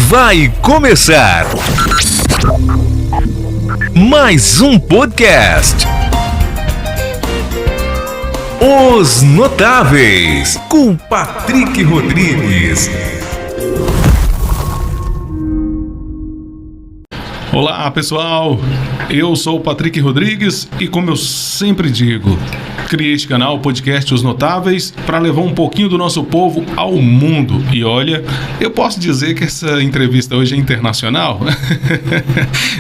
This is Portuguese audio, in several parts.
Vai começar mais um podcast. Os Notáveis, com Patrick Rodrigues. Olá pessoal, eu sou o Patrick Rodrigues e, como eu sempre digo, criei este canal, o podcast Os Notáveis, para levar um pouquinho do nosso povo ao mundo. E olha, eu posso dizer que essa entrevista hoje é internacional.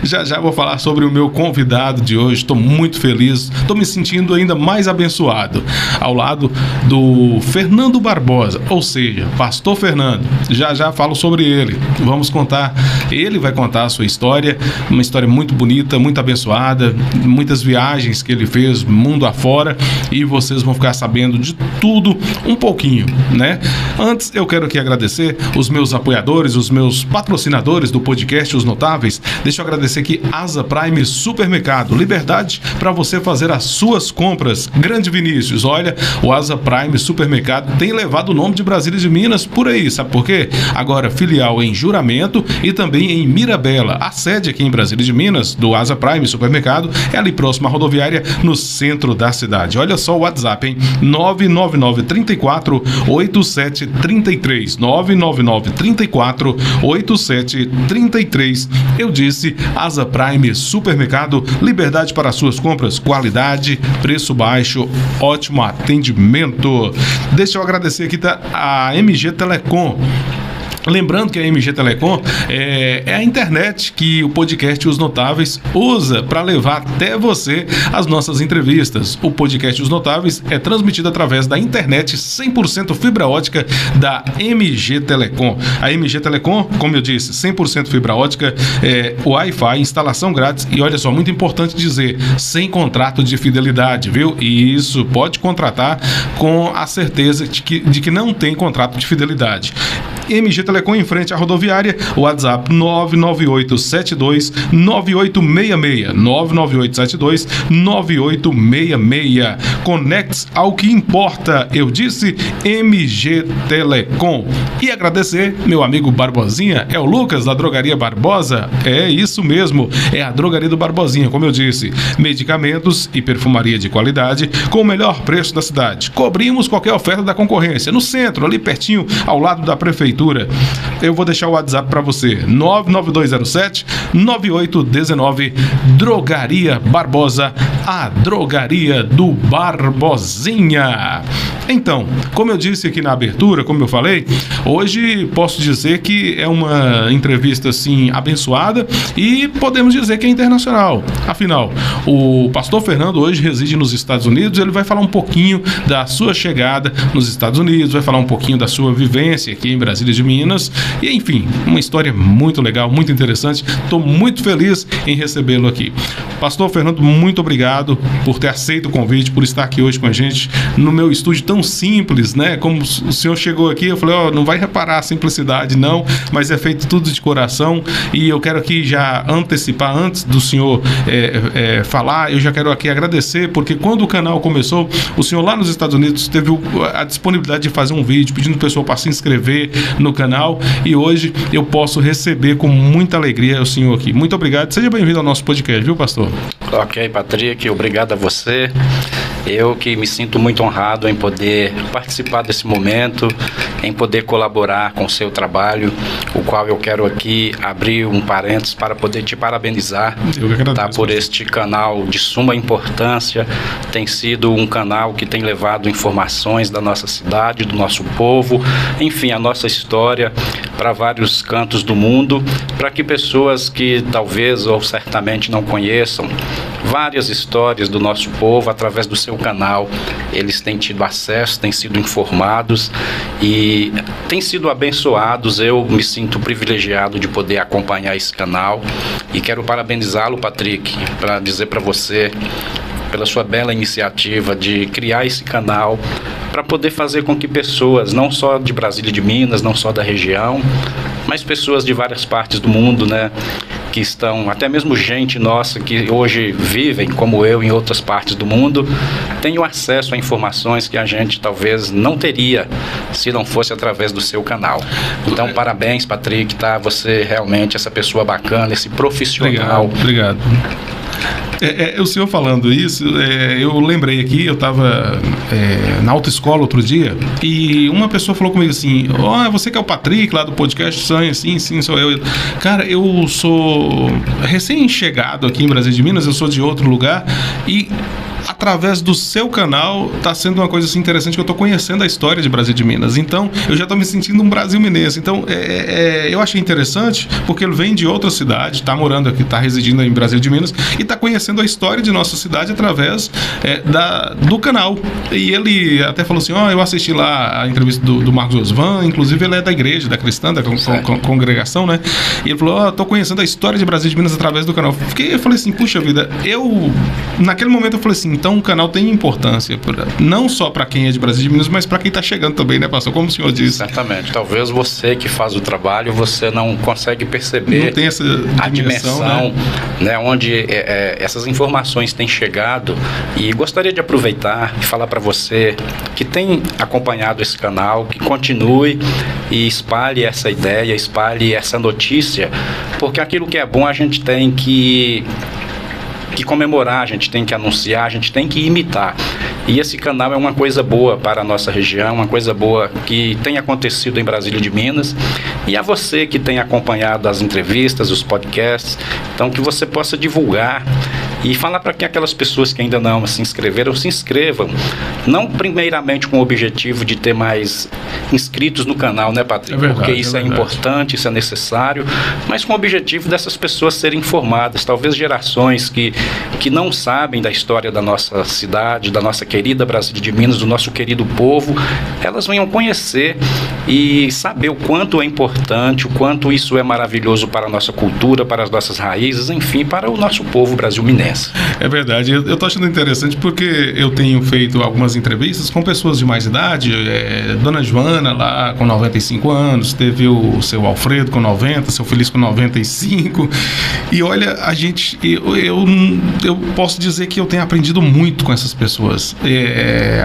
Já vou falar sobre o meu convidado de hoje. Estou muito feliz, estou me sentindo ainda mais abençoado, ao lado do Fernando Barbosa, ou seja, Pastor Fernando. Já falo sobre ele. Ele vai contar a sua história, uma história muito bonita, muito abençoada, muitas viagens que ele fez mundo afora, e vocês vão ficar sabendo de tudo um pouquinho, né? Antes, eu quero aqui agradecer os meus apoiadores, os meus patrocinadores do podcast Os Notáveis. Deixa eu agradecer aqui Asa Prime Supermercado, liberdade para você fazer as suas compras. Grande Vinícius, olha, o Asa Prime Supermercado tem levado o nome de Brasília de Minas por aí, sabe por quê? Agora filial em Juramento e também em Mirabela. A sede aqui em Brasília de Minas do Asa Prime Supermercado é ali próximo à rodoviária, no centro da cidade. Olha só o WhatsApp, hein? 999-34-8733. 999-34-8733. Eu disse Asa Prime Supermercado, liberdade para suas compras, qualidade, preço baixo, ótimo atendimento. Deixa eu agradecer aqui a MG Telecom. Lembrando que a MG Telecom é a internet que o podcast Os Notáveis usa para levar até você as nossas entrevistas. O podcast Os Notáveis é transmitido através da internet 100% fibra ótica da MG Telecom. A MG Telecom, como eu disse, 100% fibra ótica, Wi-Fi, instalação grátis e, olha só, muito importante dizer, sem contrato de fidelidade, viu? E isso pode contratar com a certeza de que não tem contrato de fidelidade. MG Telecom em frente à rodoviária, WhatsApp 99872-9866, 99872-9866. Conecte ao que importa, eu disse MG Telecom. E agradecer meu amigo Barbosinha, é o Lucas da Drogaria Barbosa, é isso mesmo, é a Drogaria do Barbosinha, como eu disse, medicamentos e perfumaria de qualidade com o melhor preço da cidade. Cobrimos qualquer oferta da concorrência, no centro, ali pertinho, ao lado da prefeitura. Eu vou deixar o WhatsApp para você, 99207-9819, Drogaria Barbosa, a Drogaria do Barbosinha. Então, como eu disse aqui na abertura, como eu falei, hoje posso dizer que é uma entrevista assim abençoada e podemos dizer que é internacional. Afinal, o Pastor Fernando hoje reside nos Estados Unidos, ele vai falar um pouquinho da sua chegada nos Estados Unidos, vai falar um pouquinho da sua vivência aqui em Brasília de Minas e, enfim, uma história muito legal, muito interessante. Estou muito feliz em recebê-lo aqui. Pastor Fernando, muito obrigado por ter aceito o convite, por estar aqui hoje com a gente no meu estúdio tão simples, né? Como o senhor chegou aqui, eu falei, não vai reparar a simplicidade não, mas é feito tudo de coração e eu quero aqui já antecipar, antes do senhor falar, eu já quero aqui agradecer, porque quando o canal começou, o senhor lá nos Estados Unidos teve a disponibilidade de fazer um vídeo pedindo o pessoal para se inscrever no canal e hoje eu posso receber com muita alegria o senhor aqui. Muito obrigado, seja bem-vindo ao nosso podcast, viu, pastor? Ok, Patrick, obrigado a você. Eu que me sinto muito honrado em poder participar desse momento, em poder colaborar com o seu trabalho, o qual eu quero aqui abrir um parênteses para poder te parabenizar, por este canal de suma importância. Tem sido um canal que tem levado informações da nossa cidade, do nosso povo, enfim, a nossa história para vários cantos do mundo, para que pessoas que talvez ou certamente não conheçam várias histórias do nosso povo, através do seu canal, eles têm tido acesso, têm sido informados e têm sido abençoados. Eu me sinto privilegiado de poder acompanhar esse canal e quero parabenizá-lo, Patrick, para dizer para você pela sua bela iniciativa de criar esse canal para poder fazer com que pessoas, não só de Brasília de Minas, não só da região, mas pessoas de várias partes do mundo, né, que estão, até mesmo gente nossa que hoje vivem como eu em outras partes do mundo, tenham acesso a informações que a gente talvez não teria se não fosse através do seu canal. Então, parabéns, Patrick, tá? Você realmente essa pessoa bacana, esse profissional. Obrigado. O senhor falando isso, eu lembrei aqui, eu estava na autoescola outro dia e uma pessoa falou comigo assim: você que é o Patrick lá do podcast? Sim, sou eu. Cara, eu sou recém-chegado aqui em Brasília de Minas, eu sou de outro lugar e através do seu canal está sendo uma coisa assim interessante, que eu estou conhecendo a história de Brasília de Minas. Então, eu já estou me sentindo um Brasil minense. Então, eu achei interessante, porque ele vem de outra cidade, está morando aqui, está residindo em Brasília de Minas e está conhecendo a história de nossa cidade através do canal. E ele até falou assim: eu assisti lá a entrevista do Marcos Osvan, inclusive ele é da igreja, da cristã, da congregação, né? E ele falou: estou conhecendo a história de Brasília de Minas através do canal. Eu falei assim: puxa vida, naquele momento eu falei assim, então o canal tem importância, não só para quem é de Brasília de Minas, mas para quem está chegando também, né, pastor? Como o senhor disse. Exatamente. Talvez você que faz o trabalho, você não consegue perceber não tem essa a dimensão, né, onde essas informações têm chegado. E gostaria de aproveitar e falar para você que tem acompanhado esse canal, que continue e espalhe essa ideia, espalhe essa notícia, porque aquilo que é bom a gente tem que comemorar, a gente tem que anunciar, a gente tem que imitar. E esse canal é uma coisa boa para a nossa região, uma coisa boa que tem acontecido em Brasília de Minas. E a você que tem acompanhado as entrevistas, os podcasts, então que você possa divulgar e falar para que aquelas pessoas que ainda não se inscreveram, se inscrevam. Não primeiramente com o objetivo de ter mais inscritos no canal, né, Patrick? É verdade, porque isso é importante, isso é necessário, mas com o objetivo dessas pessoas serem informadas. Talvez gerações que não sabem da história da nossa cidade, da nossa querida Brasília de Minas, do nosso querido povo, elas venham conhecer e saber o quanto é importante, o quanto isso é maravilhoso para a nossa cultura, para as nossas raízes, enfim, para o nosso povo brasil-minense. É verdade, eu estou achando interessante porque eu tenho feito algumas entrevistas com pessoas de mais idade, Dona Joana lá com 95 anos, teve o seu Alfredo com 90, seu Feliz com 95, e olha, a gente, eu posso dizer que eu tenho aprendido muito com essas pessoas.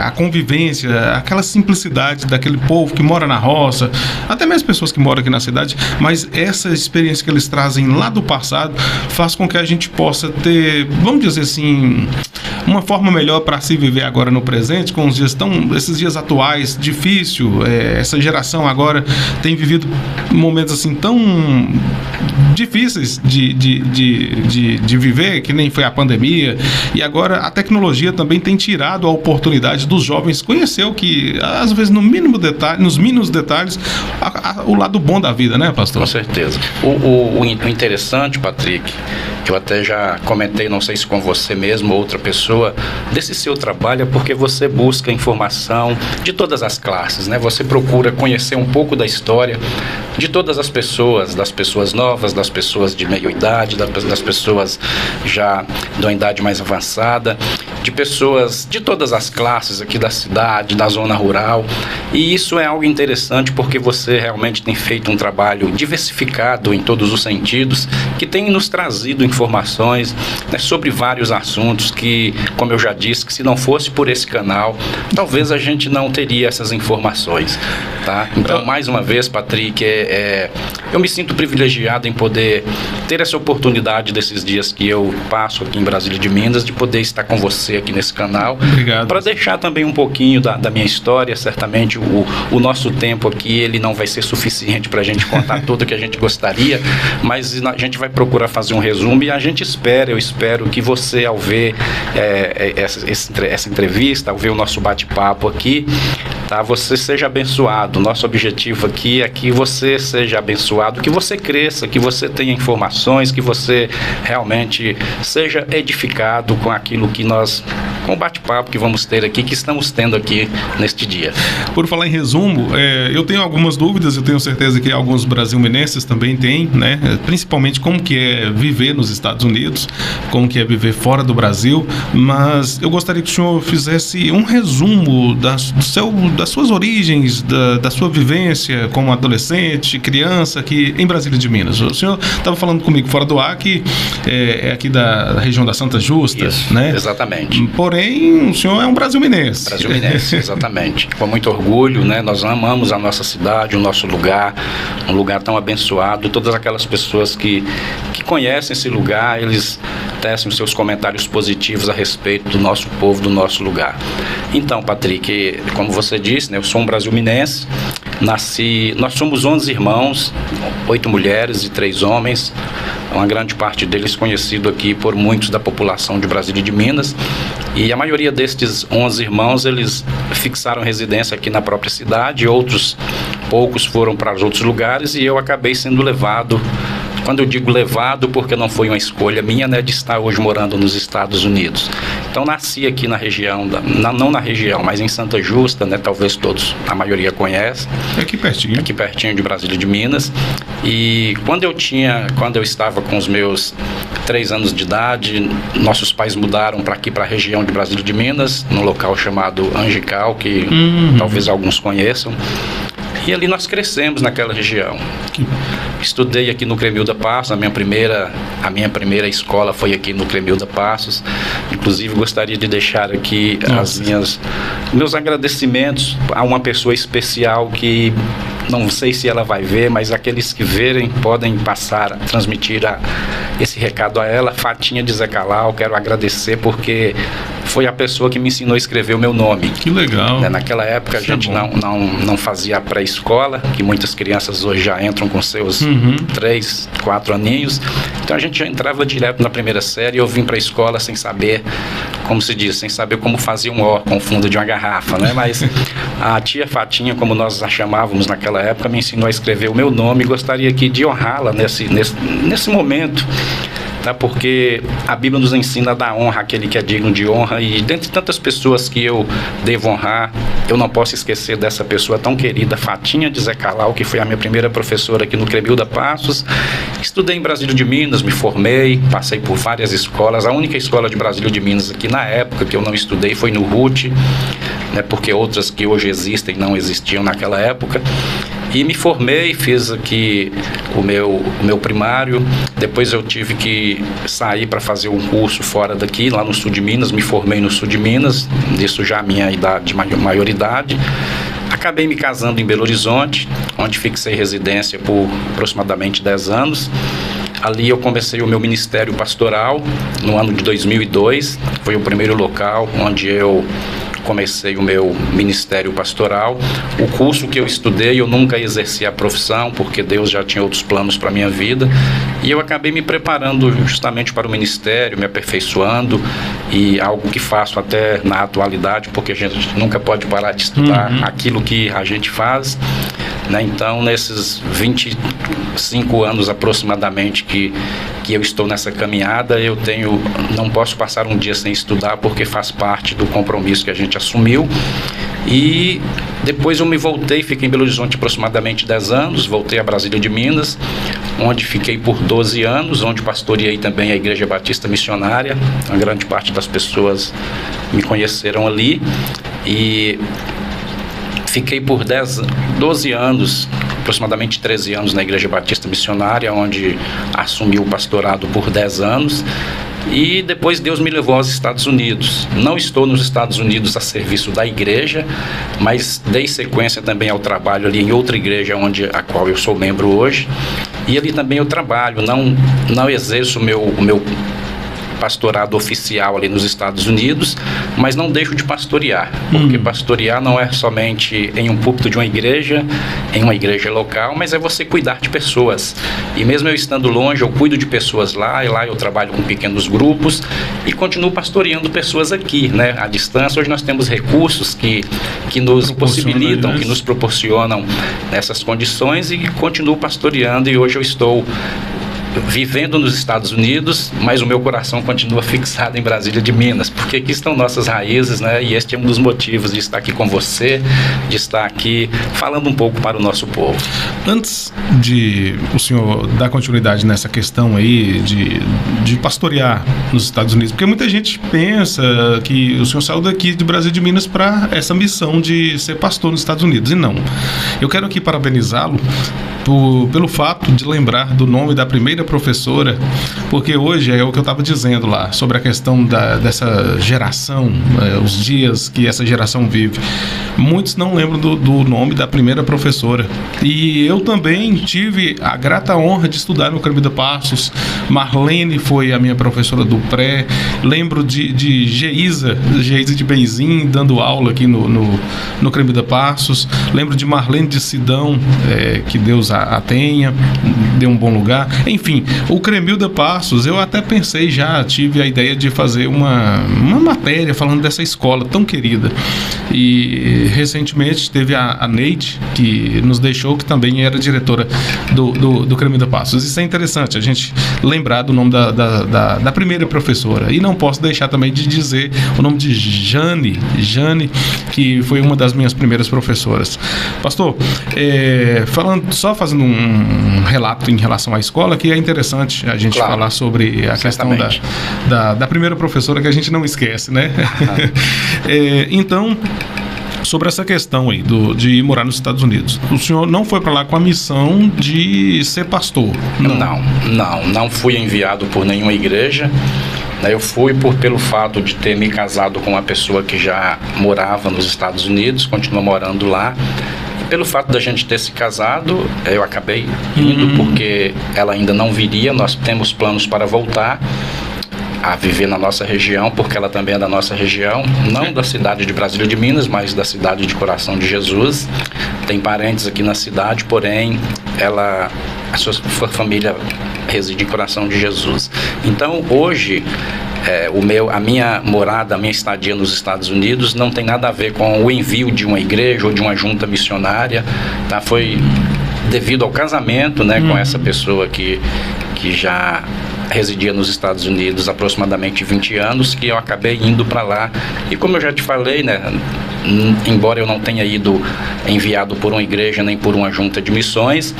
A convivência, aquela simplicidade daquele povo que mora na roça, até mesmo pessoas que moram aqui na cidade, mas essa experiência que eles trazem lá do passado faz com que a gente possa ter, vamos dizer assim, uma forma melhor para se viver agora no presente, com os dias esses dias atuais, difícil. Essa geração agora tem vivido momentos assim tão difíceis de viver, que nem foi a pandemia, e agora a tecnologia também tem tirado a oportunidade dos jovens conhecer o que, às vezes, nos mínimos detalhes, o lado bom da vida, né, pastor? Com certeza. O interessante, Patrick, que eu até já comentei, não sei se com você mesmo ou outra pessoa, desse seu trabalho é porque você busca informação de todas as classes, né? Você procura conhecer um pouco da história de todas as pessoas, das pessoas novas, das pessoas de meia idade, das pessoas já de uma idade mais avançada, de pessoas de todas as classes aqui da cidade, da zona rural. E isso é algo interessante porque você realmente tem feito um trabalho diversificado em todos os sentidos, que tem nos trazido informações, né, sobre vários assuntos que, como eu já disse, que se não fosse por esse canal, talvez a gente não teria essas informações, tá? Então, mais uma vez, Patrick, eu me sinto privilegiado em poder ter essa oportunidade desses dias que eu passo aqui em Brasília de Minas, de poder estar com você aqui nesse canal. Obrigado. Para deixar também um pouquinho da minha história. Certamente o nosso tempo aqui, ele não vai ser suficiente para a gente contar tudo o que a gente gostaria, mas a gente vai procurar fazer um resumo e a gente eu espero que você, ao ver essa entrevista, ao ver o nosso bate-papo aqui, tá, você seja abençoado. Nosso objetivo aqui é que você seja abençoado, que você cresça, que você tenha informações, que você realmente seja edificado com aquilo que com o bate-papo que vamos ter aqui, que estamos tendo aqui neste dia. Por falar em resumo, eu tenho algumas dúvidas, eu tenho certeza que alguns brasil-minenses também têm, né? Principalmente como que é viver nos Estados Unidos, como que é viver fora do Brasil, mas eu gostaria que o senhor fizesse um resumo da das suas origens, da sua vivência como adolescente, criança aqui em Brasília de Minas. O senhor estava falando comigo fora do ar que é aqui da região da Santa Justa, Isso, né? Exatamente. Porém, o senhor é um brasil-minense. Brasil-minense, exatamente. Com muito orgulho, né? Nós amamos a nossa cidade, o nosso lugar, um lugar tão abençoado. Todas aquelas pessoas que conhecem esse lugar, eles tecem os seus comentários positivos a respeito do nosso povo, do nosso lugar. Então, Patrick, como você disse, né, eu sou um brasil-minense, nós somos 11 irmãos, 8 mulheres e 3 homens, uma grande parte deles conhecido aqui por muitos da população de Brasília e de Minas, e a maioria destes 11 irmãos, eles fixaram residência aqui na própria cidade, poucos foram para os outros lugares, e eu acabei sendo levado. Quando eu digo levado, porque não foi uma escolha minha, né, de estar hoje morando nos Estados Unidos. Então, nasci aqui na região, não na região, mas em Santa Justa, né, talvez a maioria conhece. Aqui pertinho. Aqui pertinho de Brasília de Minas. E quando eu estava com os meus 3 anos de idade, nossos pais mudaram para aqui, para a região de Brasília de Minas, num local chamado Angical, que talvez alguns conheçam. E ali nós crescemos naquela região. Estudei aqui no Cremilda Passos, a minha primeira escola foi aqui no Cremilda Passos. Inclusive gostaria de deixar aqui meus agradecimentos a uma pessoa especial que não sei se ela vai ver, mas aqueles que verem podem transmitir esse recado a ela. Fatinha de Zé Calau, quero agradecer porque foi a pessoa que me ensinou a escrever o meu nome. Que legal. Naquela época a gente não fazia pré-escola, que muitas crianças hoje já entram com seus 3, 4 aninhos. Então a gente já entrava direto na primeira série e eu vim para a escola sem saber, como se diz, sem saber como fazia um O com o fundo de uma garrafa, né? Mas a tia Fatinha, como nós a chamávamos naquela época, me ensinou a escrever o meu nome e gostaria aqui de honrá-la nesse momento. Porque a Bíblia nos ensina a dar honra àquele que é digno de honra, e dentre tantas pessoas que eu devo honrar, eu não posso esquecer dessa pessoa tão querida, Fatinha de Zé Calau, que foi a minha primeira professora aqui no Cremilda Passos. Estudei em Brasília de Minas, me formei, passei por várias escolas. A única escola de Brasília de Minas aqui na época que eu não estudei foi no RUT, né, porque outras que hoje existem não existiam naquela época. E me formei, fiz aqui o meu primário, depois eu tive que sair para fazer um curso fora daqui, lá no sul de Minas, me formei no sul de Minas, isso já a minha idade, maioridade. Acabei me casando em Belo Horizonte, onde fixei residência por aproximadamente 10 anos. Ali eu comecei o meu ministério pastoral no ano de 2002, foi o primeiro local onde eu comecei o meu ministério pastoral. O curso que eu estudei, eu nunca exerci a profissão, porque Deus já tinha outros planos para a minha vida, e eu acabei me preparando justamente para o ministério, me aperfeiçoando, e algo que faço até na atualidade, porque a gente nunca pode parar de estudar aquilo que a gente faz, né? Então, nesses 25 anos aproximadamente que eu estou nessa caminhada, não posso passar um dia sem estudar, porque faz parte do compromisso que a gente assumiu. E depois eu me voltei, fiquei em Belo Horizonte aproximadamente 10 anos, voltei a Brasília de Minas, onde fiquei por 12 anos, onde pastoreei também a Igreja Batista Missionária. A grande parte das pessoas me conheceram ali, e fiquei por 12 anos, aproximadamente 13 anos na Igreja Batista Missionária, onde assumi o pastorado por 10 anos. E depois Deus me levou aos Estados Unidos. Não estou nos Estados Unidos a serviço da igreja, mas dei sequência também ao trabalho ali em outra igreja, a qual eu sou membro hoje. E ali também eu trabalho, não exerço o meu pastorado oficial ali nos Estados Unidos, mas não deixo de pastorear, porque pastorear não é somente em um púlpito de uma igreja, em uma igreja local, mas é você cuidar de pessoas. E mesmo eu estando longe, eu cuido de pessoas lá, e lá eu trabalho com pequenos grupos e continuo pastoreando pessoas aqui, né, à distância. Hoje nós temos recursos que nos possibilitam, que nos proporcionam essas condições, e continuo pastoreando, e hoje eu estou vivendo nos Estados Unidos, mas o meu coração continua fixado em Brasília de Minas, porque aqui estão nossas raízes, né? E este é um dos motivos de estar aqui com você, de estar aqui falando um pouco para o nosso povo. Antes de o senhor dar continuidade nessa questão aí de pastorear nos Estados Unidos, porque muita gente pensa que o senhor saiu daqui de Brasília de Minas para essa missão de ser pastor nos Estados Unidos, e não. Eu quero aqui parabenizá-lo pelo fato de lembrar do nome da primeira professora, porque hoje é o que eu estava dizendo lá, sobre a questão dessa geração, os dias que essa geração vive. Muitos não lembram do nome da primeira professora. E eu também tive a grata honra de estudar no Cremida Passos. Marlene foi a minha professora do pré. Lembro de Geisa de Benzim, dando aula aqui no Cremida Passos. Lembro de Marlene de Sidão, que Deus a tenha, dê um bom lugar. Enfim, o Cremilda Passos, eu até pensei, já tive a ideia de fazer uma matéria falando dessa escola tão querida. E recentemente teve a Neide, que nos deixou, que também era diretora do Cremilda Passos. Isso é interessante, a gente lembrar do nome da primeira professora. E não posso deixar também de dizer o nome de Jane, que foi uma das minhas primeiras professoras. Pastor, fazendo um relato em relação à escola, que é interessante a gente falar sobre a questão da primeira professora, que a gente não esquece, né? Então, sobre essa questão aí de ir morar nos Estados Unidos, o senhor não foi para lá com a missão de ser pastor? Não fui enviado por nenhuma igreja. Eu fui pelo fato de ter me casado com uma pessoa que já morava nos Estados Unidos, continua morando lá. Pelo fato da gente ter se casado, eu acabei indo, porque ela ainda não viria. Nós temos planos para voltar a viver na nossa região, porque ela também é da nossa região, não da cidade de Brasília de Minas, mas da cidade de Coração de Jesus. Tem parentes aqui na cidade, porém a sua família reside em Coração de Jesus. Então, hoje, a minha morada, a minha estadia nos Estados Unidos não tem nada a ver com o envio de uma igreja ou de uma junta missionária, tá? Foi devido ao casamento, né, com essa pessoa que já residia nos Estados Unidos há aproximadamente 20 anos, que eu acabei indo para lá. E como eu já te falei, né, embora eu não tenha ido enviado por uma igreja nem por uma junta de missões,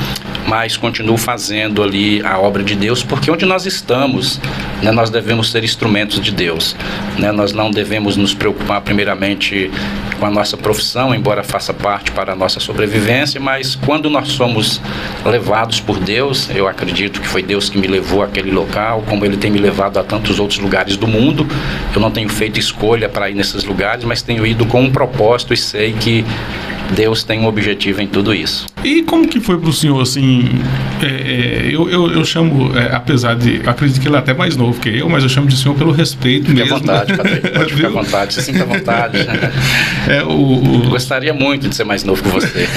mas continuo fazendo ali a obra de Deus, porque onde nós estamos, né, nós devemos ser instrumentos de Deus, né? Nós não devemos nos preocupar primeiramente com a nossa profissão, embora faça parte para a nossa sobrevivência, mas quando nós somos levados por Deus, eu acredito que foi Deus que me levou àquele local, como Ele tem me levado a tantos outros lugares do mundo. Eu não tenho feito escolha para ir nesses lugares, mas tenho ido com um propósito e sei que Deus tem um objetivo em tudo isso. E como que foi para o senhor, assim, eu chamo, apesar de, acredito que ele é até mais novo que eu, mas eu chamo de senhor pelo respeito mesmo. Fique à vontade, Patrick, pode ficar à vontade, se sinta à vontade. Gostaria muito de ser mais novo que você.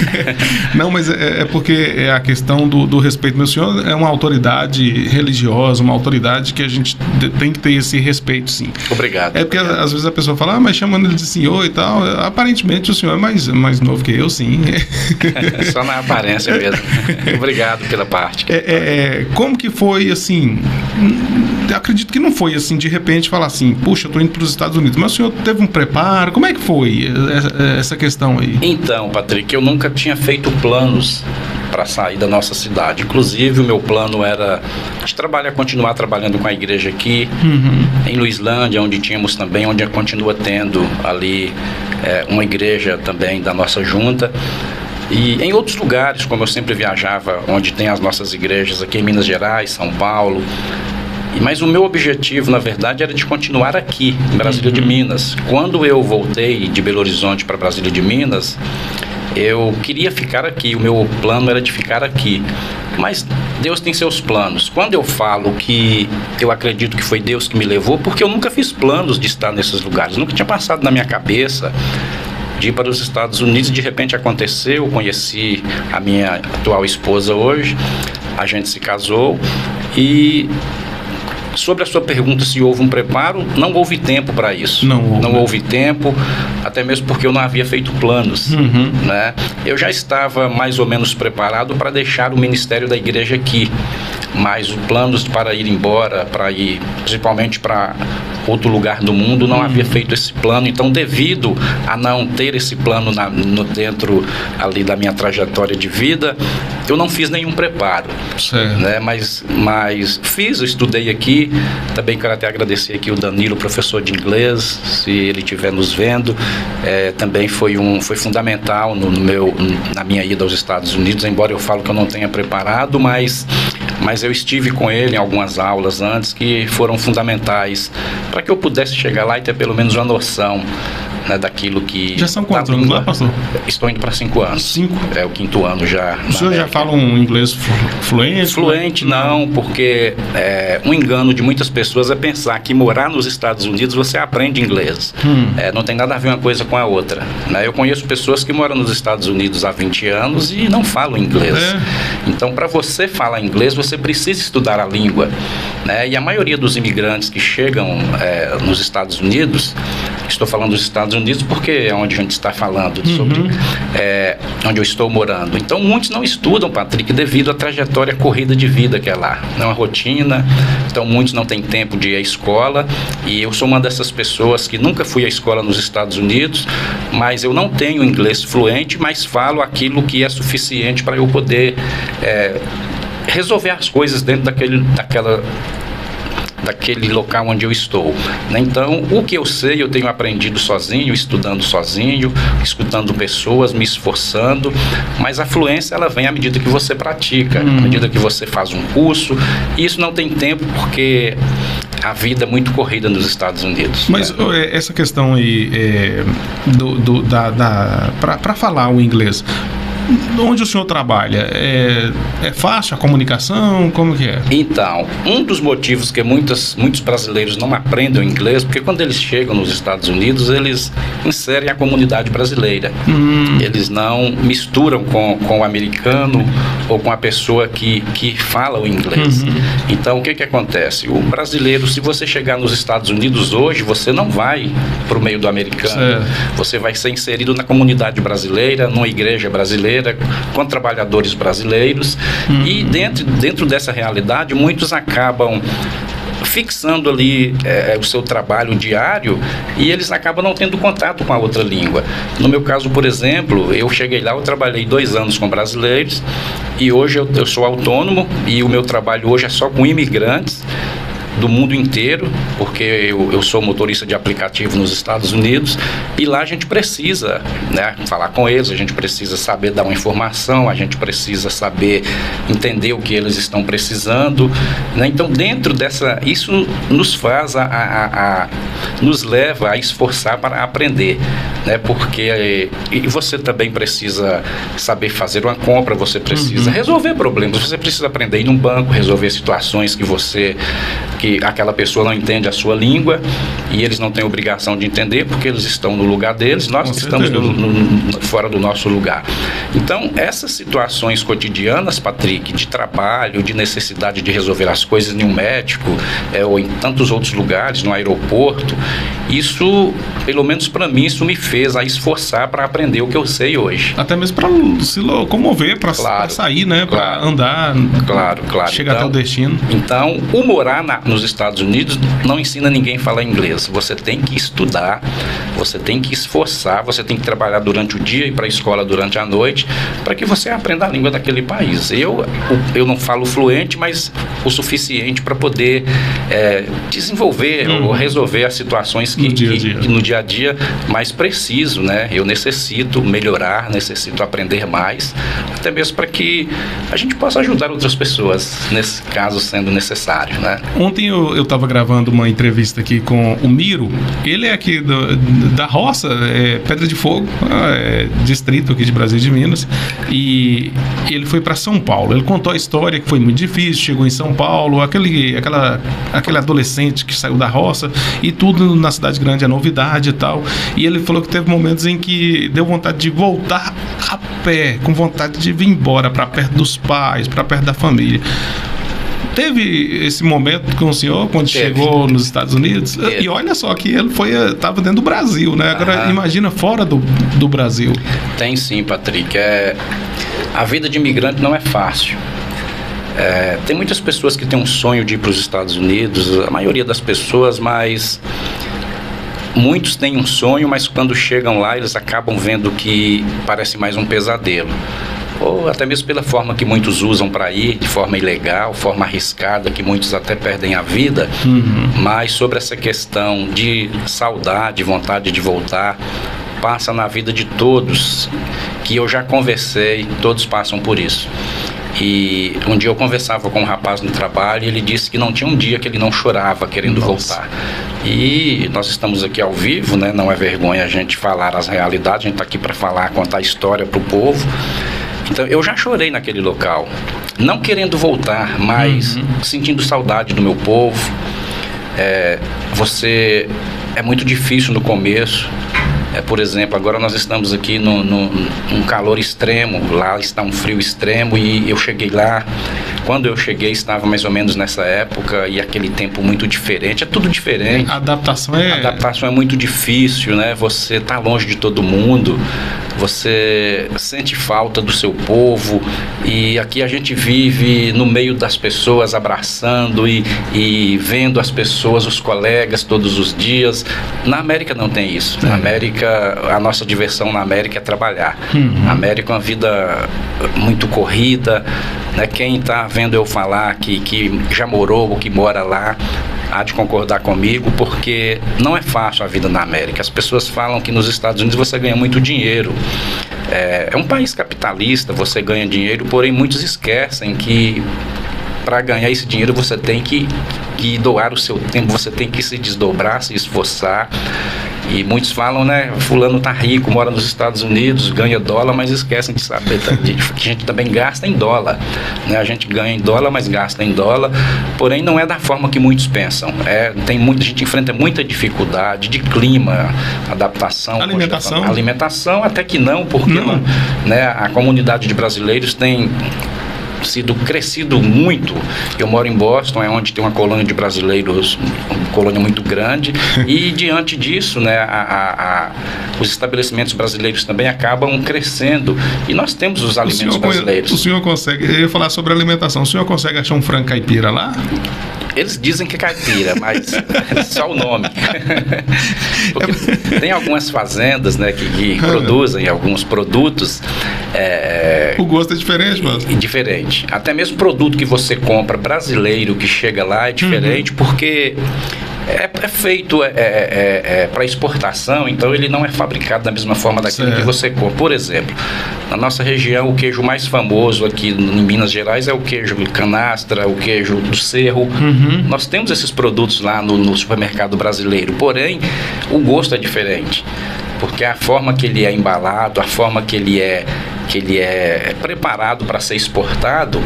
Não, mas é porque é a questão do respeito. Meu senhor é uma autoridade religiosa, uma autoridade que a gente tem que ter esse respeito, sim. Obrigado. É porque às vezes a pessoa fala, mas chamando ele de senhor e tal, aparentemente o senhor é mais novo que eu, sim. Só na aparência mesmo. Obrigado pela parte. Como que foi, assim, acredito que não foi assim, de repente falar assim, puxa, eu tô indo para os Estados Unidos, mas o senhor teve um preparo, como é que foi essa questão aí? Então, Patrick, eu nunca tinha feito planos para sair da nossa cidade. Inclusive, o meu plano era de continuar trabalhando com a igreja aqui, em Luislândia, onde continua tendo ali uma igreja também da nossa junta. E em outros lugares, como eu sempre viajava, onde tem as nossas igrejas aqui em Minas Gerais, São Paulo. Mas o meu objetivo, na verdade, era de continuar aqui, em Brasília de Minas. Quando eu voltei de Belo Horizonte para Brasília de Minas, eu queria ficar aqui, o meu plano era de ficar aqui. Mas Deus tem seus planos. Quando eu falo que eu acredito que foi Deus que me levou, porque eu nunca fiz planos de estar nesses lugares, nunca tinha passado na minha cabeça de ir para os Estados Unidos. De repente aconteceu, eu conheci a minha atual esposa hoje, a gente se casou. E sobre a sua pergunta se houve um preparo, não houve tempo para isso. Não houve tempo, até mesmo porque eu não havia feito planos, né? Eu já estava mais ou menos preparado para deixar o ministério da igreja aqui. mas os planos para ir embora, para ir principalmente para outro lugar do mundo, não havia feito esse plano. Então, devido a não ter esse plano dentro ali da minha trajetória de vida, eu não fiz nenhum preparo, né? Mas eu estudei aqui. Também quero até agradecer aqui o Danilo, professor de inglês, se ele estiver nos vendo, também foi fundamental na minha ida aos Estados Unidos, embora eu falo que eu não tenha preparado, mas eu estive com ele em algumas aulas antes que foram fundamentais para que eu pudesse chegar lá e ter pelo menos uma noção, né, daquilo que... Já são quantos anos lá, pastor? Estou indo para 5 anos. 5? É o 5º ano já. O senhor já fala um inglês fluente? Fluente não, porque um engano de muitas pessoas é pensar que morar nos Estados Unidos você aprende inglês. Não tem nada a ver uma coisa com a outra, né? Eu conheço pessoas que moram nos Estados Unidos há 20 anos e não falam inglês. Então, para você falar inglês, você precisa estudar a língua, né? E a maioria dos imigrantes que chegam nos Estados Unidos, estou falando dos Estados Unidos porque é onde a gente está falando sobre onde eu estou morando. Então, muitos não estudam, Patrick, devido à trajetória corrida de vida que é lá. É uma rotina, então muitos não têm tempo de ir à escola, e eu sou uma dessas pessoas que nunca fui à escola nos Estados Unidos, mas eu não tenho inglês fluente, mas falo aquilo que é suficiente para eu poder resolver as coisas dentro daquele local onde eu estou, né? Então, o que eu sei, eu tenho aprendido sozinho, estudando sozinho, escutando pessoas, me esforçando, mas a fluência, ela vem à medida que você pratica, à medida que você faz um curso, e isso não tem tempo porque a vida é muito corrida nos Estados Unidos. Mas essa questão aí para falar o inglês, onde o senhor trabalha? É fácil a comunicação? Como que é? Então, um dos motivos que muitos brasileiros não aprendem o inglês, porque quando eles chegam nos Estados Unidos, eles inserem a comunidade brasileira. Eles não misturam com o americano ou com a pessoa que fala o inglês. Então, o que acontece? O brasileiro, se você chegar nos Estados Unidos hoje, você não vai para o meio do americano. Você vai ser inserido na comunidade brasileira, numa igreja brasileira, com trabalhadores brasileiros, e dentro dessa realidade muitos acabam fixando ali o seu trabalho diário, e eles acabam não tendo contato com a outra língua. No meu caso, por exemplo, eu cheguei lá, eu trabalhei 2 anos com brasileiros, e hoje eu sou autônomo, e o meu trabalho hoje é só com imigrantes do mundo inteiro, porque eu sou motorista de aplicativo nos Estados Unidos, e lá a gente precisa, né, falar com eles, a gente precisa saber dar uma informação, a gente precisa saber entender o que eles estão precisando, né? Então, dentro dessa, isso nos faz nos leva a esforçar para aprender, né? Porque e você também precisa saber fazer uma compra, você precisa resolver problemas, você precisa aprender a ir num banco, resolver situações que aquela pessoa não entende a sua língua, e eles não têm obrigação de entender, porque eles estão no lugar deles, nós estamos fora do nosso lugar. Então, essas situações cotidianas, Patrick, de trabalho, de necessidade de resolver as coisas em um médico, ou em tantos outros lugares, no aeroporto, isso, pelo menos para mim, isso me fez a esforçar para aprender o que eu sei hoje. Até mesmo para se locomover, para sair, né? Para andar, chegar até o destino. Então, o morar nos Estados Unidos não ensina ninguém a falar inglês. Você tem que estudar, você tem que esforçar, você tem que trabalhar durante o dia e ir para a escola durante a noite, para que você aprenda a língua daquele país. Eu não falo fluente, mas o suficiente para poder desenvolver ou resolver as situações que no dia a dia mais preciso, né? Eu necessito melhorar, necessito aprender mais, até mesmo para que a gente possa ajudar outras pessoas, nesse caso sendo necessário, né? Ontem eu estava gravando uma entrevista aqui com o Miro. Ele é aqui da roça, Pedra de Fogo, distrito aqui de Brasília de Minas, e ele foi para São Paulo. Ele contou a história que foi muito difícil, chegou em São Paulo, aquele adolescente que saiu da roça, e tudo na cidade grande é novidade e tal, e ele falou que teve momentos em que deu vontade de voltar a pé, com vontade de vir embora para perto dos pais, para perto da família. Teve esse momento com o senhor quando chegou nos Estados Unidos? E olha só que ele estava dentro do Brasil, né? Agora imagina fora do Brasil. Tem sim, Patrick. A vida de imigrante não é fácil. Tem muitas pessoas que têm um sonho de ir para os Estados Unidos, a maioria das pessoas, mas muitos têm um sonho, mas quando chegam lá eles acabam vendo que parece mais um pesadelo. Ou até mesmo pela forma que muitos usam para ir, de forma ilegal, forma arriscada, que muitos até perdem a vida. Mas sobre essa questão de saudade, vontade de voltar, passa na vida de todos, que eu já conversei, todos passam por isso. E um dia eu conversava com um rapaz no trabalho e ele disse que não tinha um dia que ele não chorava querendo voltar. E nós estamos aqui ao vivo, né? Não é vergonha a gente falar as realidades, a gente está aqui para falar, contar a história para o povo. Então eu já chorei naquele local, não querendo voltar, mas sentindo saudade do meu povo. É muito difícil no começo. Por exemplo, agora nós estamos aqui num calor extremo, lá está um frio extremo e eu cheguei lá. Quando eu cheguei estava mais ou menos nessa época e aquele tempo muito diferente, é tudo diferente. A adaptação é muito difícil, né? Você está longe de todo mundo, você sente falta do seu povo e aqui a gente vive no meio das pessoas, abraçando e vendo as pessoas, os colegas todos os dias. Na América não tem isso. Na América, a nossa diversão na América é trabalhar. Na América é uma vida muito corrida, né? Quem está vendo eu falar que já morou ou que mora lá há de concordar comigo, porque não é fácil a vida na América. As pessoas falam que nos Estados Unidos você ganha muito dinheiro. É um país capitalista, você ganha dinheiro, porém muitos esquecem que para ganhar esse dinheiro você tem que doar o seu tempo, você tem que se desdobrar, se esforçar. E muitos falam, né, fulano tá rico, mora nos Estados Unidos, ganha dólar, mas esquecem de saber que a gente também gasta em dólar, né? A gente ganha em dólar, mas gasta em dólar, porém não é da forma que muitos pensam. A gente enfrenta muita dificuldade de clima, adaptação, alimentação até que não, porque né, a comunidade de brasileiros tem crescido muito. Eu moro em Boston, é onde tem uma colônia de brasileiros, uma colônia muito grande, e diante disso, né, os estabelecimentos brasileiros também acabam crescendo, e nós temos os alimentos brasileiros. O senhor consegue, eu ia falar sobre alimentação, o senhor consegue achar um frango caipira lá? Eles dizem que é caipira, mas é só o nome. Porque tem algumas fazendas, né, que produzem alguns produtos. O gosto é diferente, mas... Diferente. Até mesmo produto que você compra brasileiro, que chega lá, é diferente, porque é feito para exportação, então ele não é fabricado da mesma forma daquilo que você compra. Por exemplo, na nossa região, o queijo mais famoso aqui em Minas Gerais é o queijo canastra, o queijo do Cerro. Nós temos esses produtos lá no supermercado brasileiro, porém, o gosto é diferente. Porque a forma que ele é embalado, a forma que ele é preparado para ser exportado,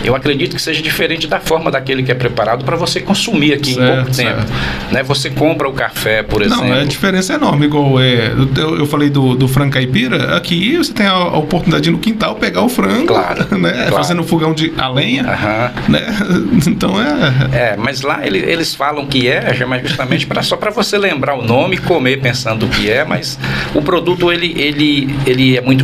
eu acredito que seja diferente da forma daquele que é preparado para você consumir aqui em pouco tempo. Né? Você compra o café, por exemplo. Não, a diferença é enorme. Igual eu falei do frango caipira, aqui você tem a oportunidade de ir no quintal pegar o frango, né? Fazendo fogão a lenha. Né? Então mas lá eles falam que mas justamente só para você lembrar o nome e comer pensando que mas o produto ele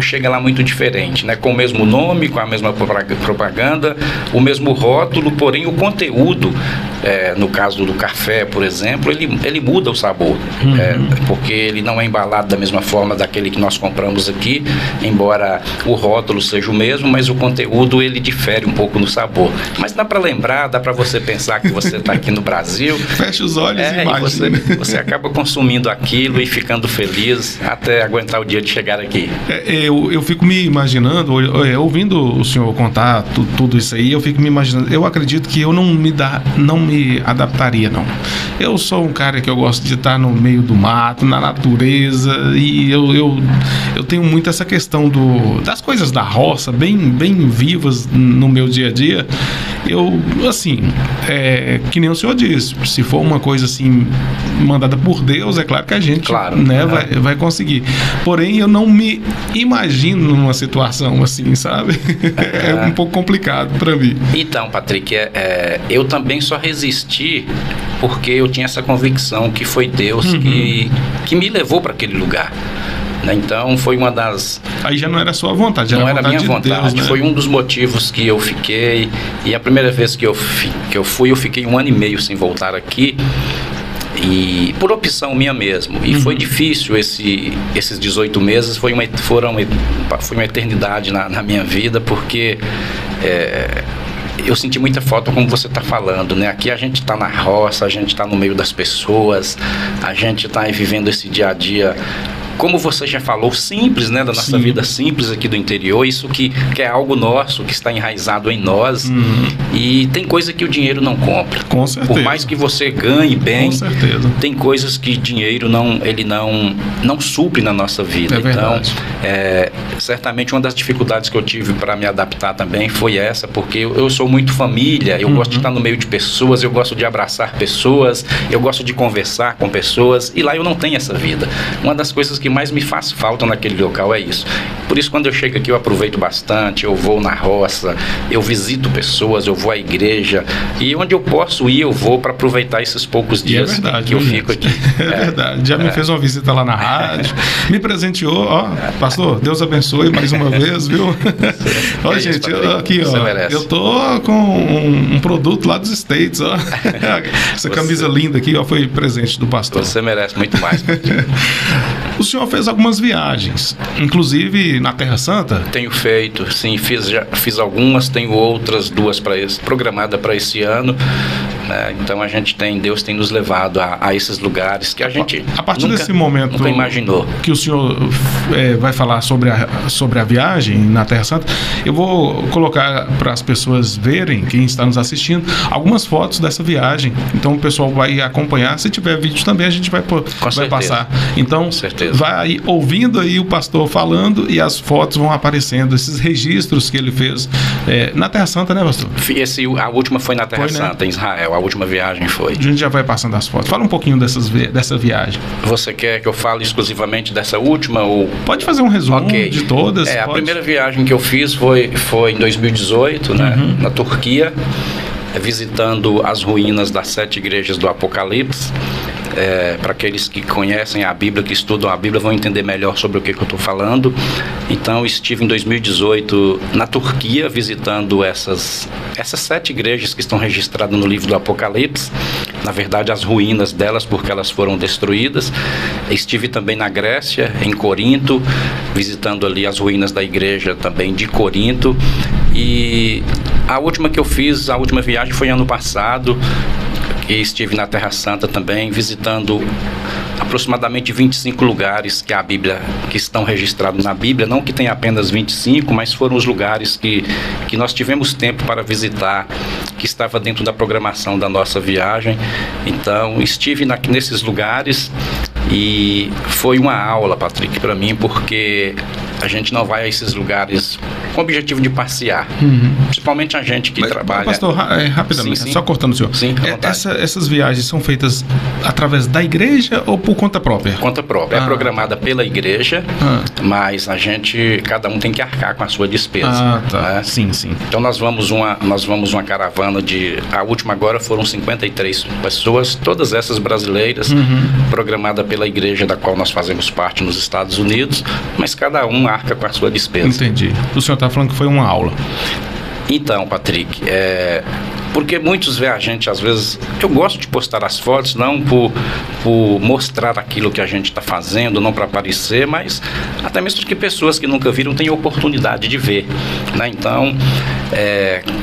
chega lá muito diferente, né? Com o mesmo nome, com a mesma propaganda, o mesmo rótulo, porém o conteúdo, no caso do café, por exemplo, ele muda o sabor, porque ele não é embalado da mesma forma daquele que nós compramos aqui, embora o rótulo seja o mesmo, mas o conteúdo ele difere um pouco no sabor. Mas dá para lembrar, dá para você pensar que você está aqui no Brasil. Fecha os olhos e imagina. Você acaba consumindo aquilo e ficando feliz até aguentar o dia de chegar aqui. Eu fico me imaginando, ouvindo o senhor contar tudo isso aí, eu fico me imaginando, eu acredito que eu não me adaptaria, não. Eu sou um cara que eu gosto de estar no meio do mato, na natureza, e eu tenho muito essa questão das coisas da roça, bem vivas no meu dia a dia. Eu, assim, que nem o senhor disse, se for uma coisa assim, mandada por Deus, é claro que a gente vai conseguir. Porém, eu não me imagino numa situação assim, sabe? É um pouco complicado para mim. Então, Patrick, eu também só resisti porque eu tinha essa convicção que foi Deus que me levou para aquele lugar. né? Então foi uma das... Aí já não era sua vontade, não era era minha vontade, Deus, né? Foi um dos motivos que eu fiquei, e a primeira vez que eu fui, eu fiquei 1 ano e meio sem voltar aqui, e por opção minha mesmo, e foi difícil esses 18 meses, foi uma eternidade na minha vida, porque eu senti muita falta, como você está falando, né? Aqui a gente está na roça, a gente está no meio das pessoas, a gente está vivendo esse dia a dia, como você já falou, simples, né? Da nossa vida simples aqui do interior, isso que é algo nosso, que está enraizado em nós, e tem coisa que o dinheiro não compra. Com certeza. Por mais que você ganhe bem, com certeza, tem coisas que dinheiro não supre na nossa vida. Então, certamente uma das dificuldades que eu tive para me adaptar também foi essa, porque eu sou muito família, eu gosto de estar no meio de pessoas, eu gosto de abraçar pessoas, eu gosto de conversar com pessoas, e lá eu não tenho essa vida. Uma das coisas que mais me faz falta naquele local é isso. Por isso, quando eu chego aqui, eu aproveito bastante, eu vou na roça, eu visito pessoas, eu vou à igreja, e onde eu posso ir, eu vou para aproveitar esses poucos dias que eu fico aqui. É verdade. Já me fez uma visita lá na rádio, me presenteou, ó, pastor, Deus abençoe mais uma vez, viu? Ó, gente, aqui, ó, eu tô com um produto lá dos States, ó. Essa camisa linda aqui, ó, foi presente do pastor. Você merece muito mais. O senhor fez algumas viagens, inclusive na Terra Santa? Tenho feito, sim, fiz algumas, tenho outras 2 programadas para esse ano, né? Então Deus tem nos levado a esses lugares que a gente a partir desse momento nunca imaginou. Que o senhor vai falar sobre a viagem na Terra Santa, eu vou colocar para as pessoas verem, quem está nos assistindo, algumas fotos dessa viagem. Então o pessoal vai acompanhar. Se tiver vídeo também, a gente vai passar. Então vai ouvindo aí o pastor falando e as fotos vão aparecendo, esses registros que ele fez na Terra Santa, né, pastor? A última foi na Terra Santa, em Israel. A última viagem foi. A gente já vai passando as fotos. Fala um pouquinho dessa viagem. Você quer que eu fale exclusivamente dessa última? Ou... Pode fazer um resumo de todas. A primeira viagem que eu fiz foi em 2018, né, na Turquia, visitando as ruínas das 7 igrejas do Apocalipse. Para aqueles que conhecem a Bíblia, que estudam a Bíblia, vão entender melhor sobre o que eu estou falando. Então, estive em 2018 na Turquia, visitando essas 7 igrejas que estão registradas no livro do Apocalipse. Na verdade, as ruínas delas, porque elas foram destruídas. Estive também na Grécia, em Corinto, visitando ali as ruínas da igreja também de Corinto. E a última que eu fiz, a última viagem foi ano passado, e estive na Terra Santa também, visitando aproximadamente 25 lugares que estão registrados na Bíblia, não que tenha apenas 25, mas foram os lugares que nós tivemos tempo para visitar, que estava dentro da programação da nossa viagem. Então, estive nesses lugares e foi uma aula, Patrick, para mim, porque a gente não vai a esses lugares com o objetivo de passear, principalmente a gente que trabalha... Pastor, rapidamente, sim. Só cortando o senhor. Sim, essas viagens são feitas através da igreja ou por conta própria? Conta própria. É programada pela igreja, mas cada um tem que arcar com a sua despesa. Né? Sim. Então nós vamos uma caravana a última agora foram 53 pessoas, todas essas brasileiras, programada pela igreja da qual nós fazemos parte nos Estados Unidos, mas cada um arca com a sua despesa. Entendi. O senhor está falando que foi uma aula. Então, Patrick, porque muitos veem a gente, às vezes, eu gosto de postar as fotos, não por mostrar aquilo que a gente está fazendo, não para aparecer, mas até mesmo porque pessoas que nunca viram têm a oportunidade de ver, né? Então,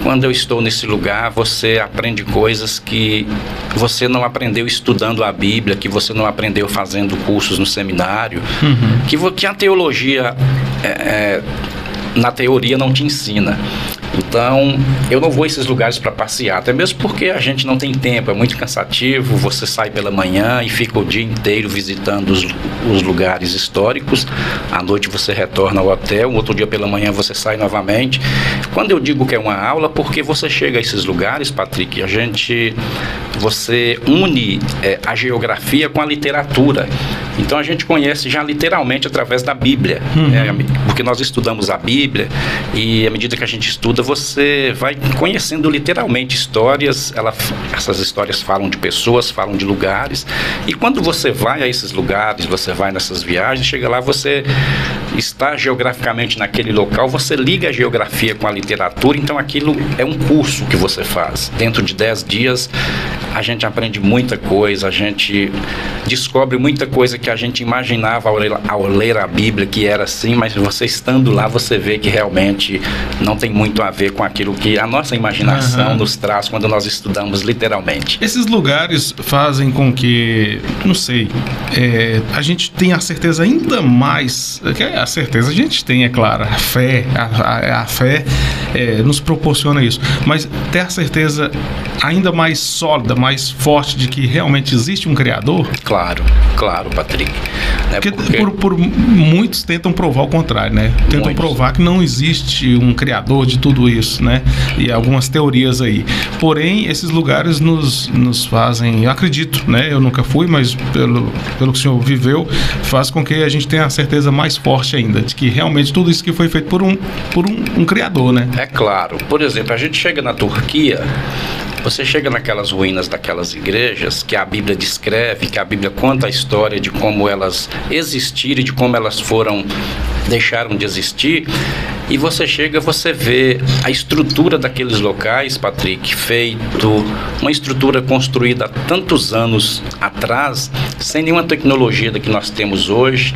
quando eu estou nesse lugar, você aprende coisas que você não aprendeu estudando a Bíblia, que você não aprendeu fazendo cursos no seminário, que a teologia, na teoria, não te ensina. Então, eu não vou a esses lugares para passear, até mesmo porque a gente não tem tempo, é muito cansativo, você sai pela manhã e fica o dia inteiro visitando os lugares históricos, à noite você retorna ao hotel, outro dia pela manhã você sai novamente. Quando eu digo que é uma aula, porque você chega a esses lugares, Patrick, você une a geografia com a literatura. Então a gente conhece já literalmente através da Bíblia, porque nós estudamos a Bíblia e à medida que a gente estuda, você vai conhecendo literalmente histórias. Essas histórias falam de pessoas, falam de lugares, e quando você vai a esses lugares, você vai nessas viagens, chega lá, você está geograficamente naquele local, você liga a geografia com a literatura, então aquilo é um curso que você faz. Dentro de 10 dias a gente aprende muita coisa, a gente descobre muita coisa que a gente imaginava ao ler a Bíblia que era assim, mas você estando lá, você vê que realmente não tem muito a ver com aquilo que a nossa imaginação nos traz quando nós estudamos literalmente. Esses lugares fazem com que, não sei, a gente tenha a certeza ainda mais, a certeza a gente tem, é claro, a fé nos proporciona isso, mas ter a certeza ainda mais sólida, mais forte de que realmente existe um Criador? Claro, Patrick. Por muitos tentam provar o contrário, né? Tentam provar que não existe um Criador de tudo isso, né? E algumas teorias aí. Porém, esses lugares nos fazem, eu acredito, né? Eu nunca fui, mas pelo que o senhor viveu, faz com que a gente tenha a certeza mais forte ainda de que realmente tudo isso que foi feito por um Criador, né? É claro. Por exemplo, a gente chega na Turquia, você chega naquelas ruínas daquelas igrejas que a Bíblia descreve, que a Bíblia conta a história de como elas existiram e de como elas deixaram de existir, e você chega, você vê a estrutura daqueles locais, Patrick, uma estrutura construída há tantos anos atrás, sem nenhuma tecnologia da que nós temos hoje,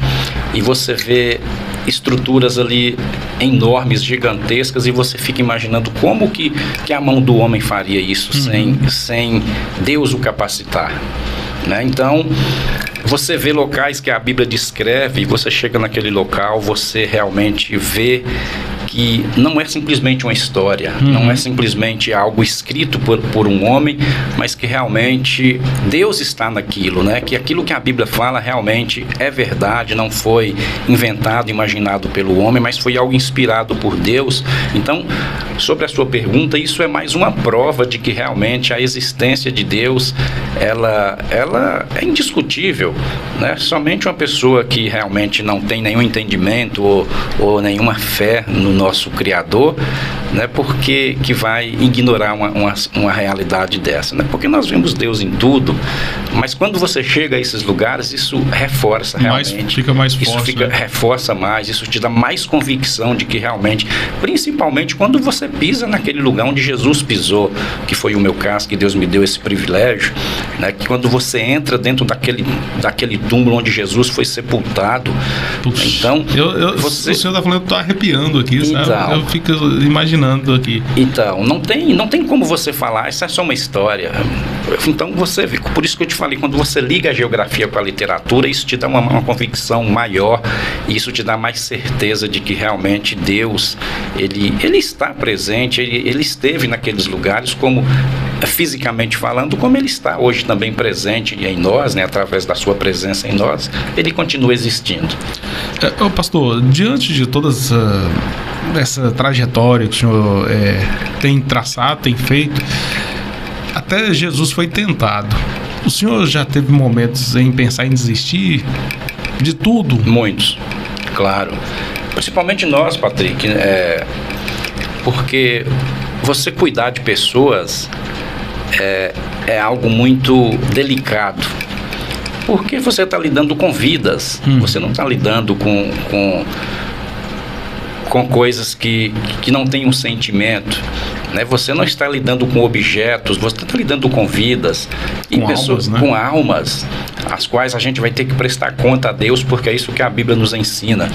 e você vê estruturas ali enormes, gigantescas, e você fica imaginando como que a mão do homem faria isso sem Deus o capacitar, né? Então, você vê locais que a Bíblia descreve, você chega naquele local, você realmente vê que não é simplesmente uma história, não é simplesmente algo escrito por um homem, mas que realmente Deus está naquilo, né? Que aquilo que a Bíblia fala realmente é verdade, não foi inventado, imaginado pelo homem, mas foi algo inspirado por Deus. Então, sobre a sua pergunta, isso é mais uma prova de que realmente a existência de Deus, ela é indiscutível, né? Somente uma pessoa que realmente não tem nenhum entendimento ou nenhuma fé no nosso Criador, né? Porque que vai ignorar uma realidade dessa, né? Porque nós vemos Deus em tudo, mas quando você chega a esses lugares, isso reforça realmente. Fica mais forte, né? Reforça mais, isso te dá mais convicção de que realmente, principalmente quando você pisa naquele lugar onde Jesus pisou, que foi o meu caso, que Deus me deu esse privilégio, né? Que quando você entra dentro daquele túmulo onde Jesus foi sepultado, então o senhor está falando, eu estou arrepiando aqui, sabe? Então, eu fico imaginando aqui. Então, não tem como você falar, isso é só uma história. Então você vê, por isso que eu te falei, quando você liga a geografia com a literatura, isso te dá uma convicção maior, e isso te dá mais certeza de que realmente Deus, ele está presente, ele esteve naqueles lugares, como fisicamente falando, como ele está hoje também presente em nós, né, através da sua presença em nós, ele continua existindo. Pastor, diante de toda essa trajetória que o senhor tem traçado, tem feito, até Jesus foi tentado. O senhor já teve momentos em pensar em desistir de tudo? Muitos, claro. Principalmente nós, Patrick, porque você cuidar de pessoas é algo muito delicado, porque você está lidando com vidas, você não está lidando com coisas que não têm um sentimento, né? Você não está lidando com objetos, você está lidando com vidas e pessoas, né? Com almas, as quais a gente vai ter que prestar conta a Deus, porque é isso que a Bíblia nos ensina,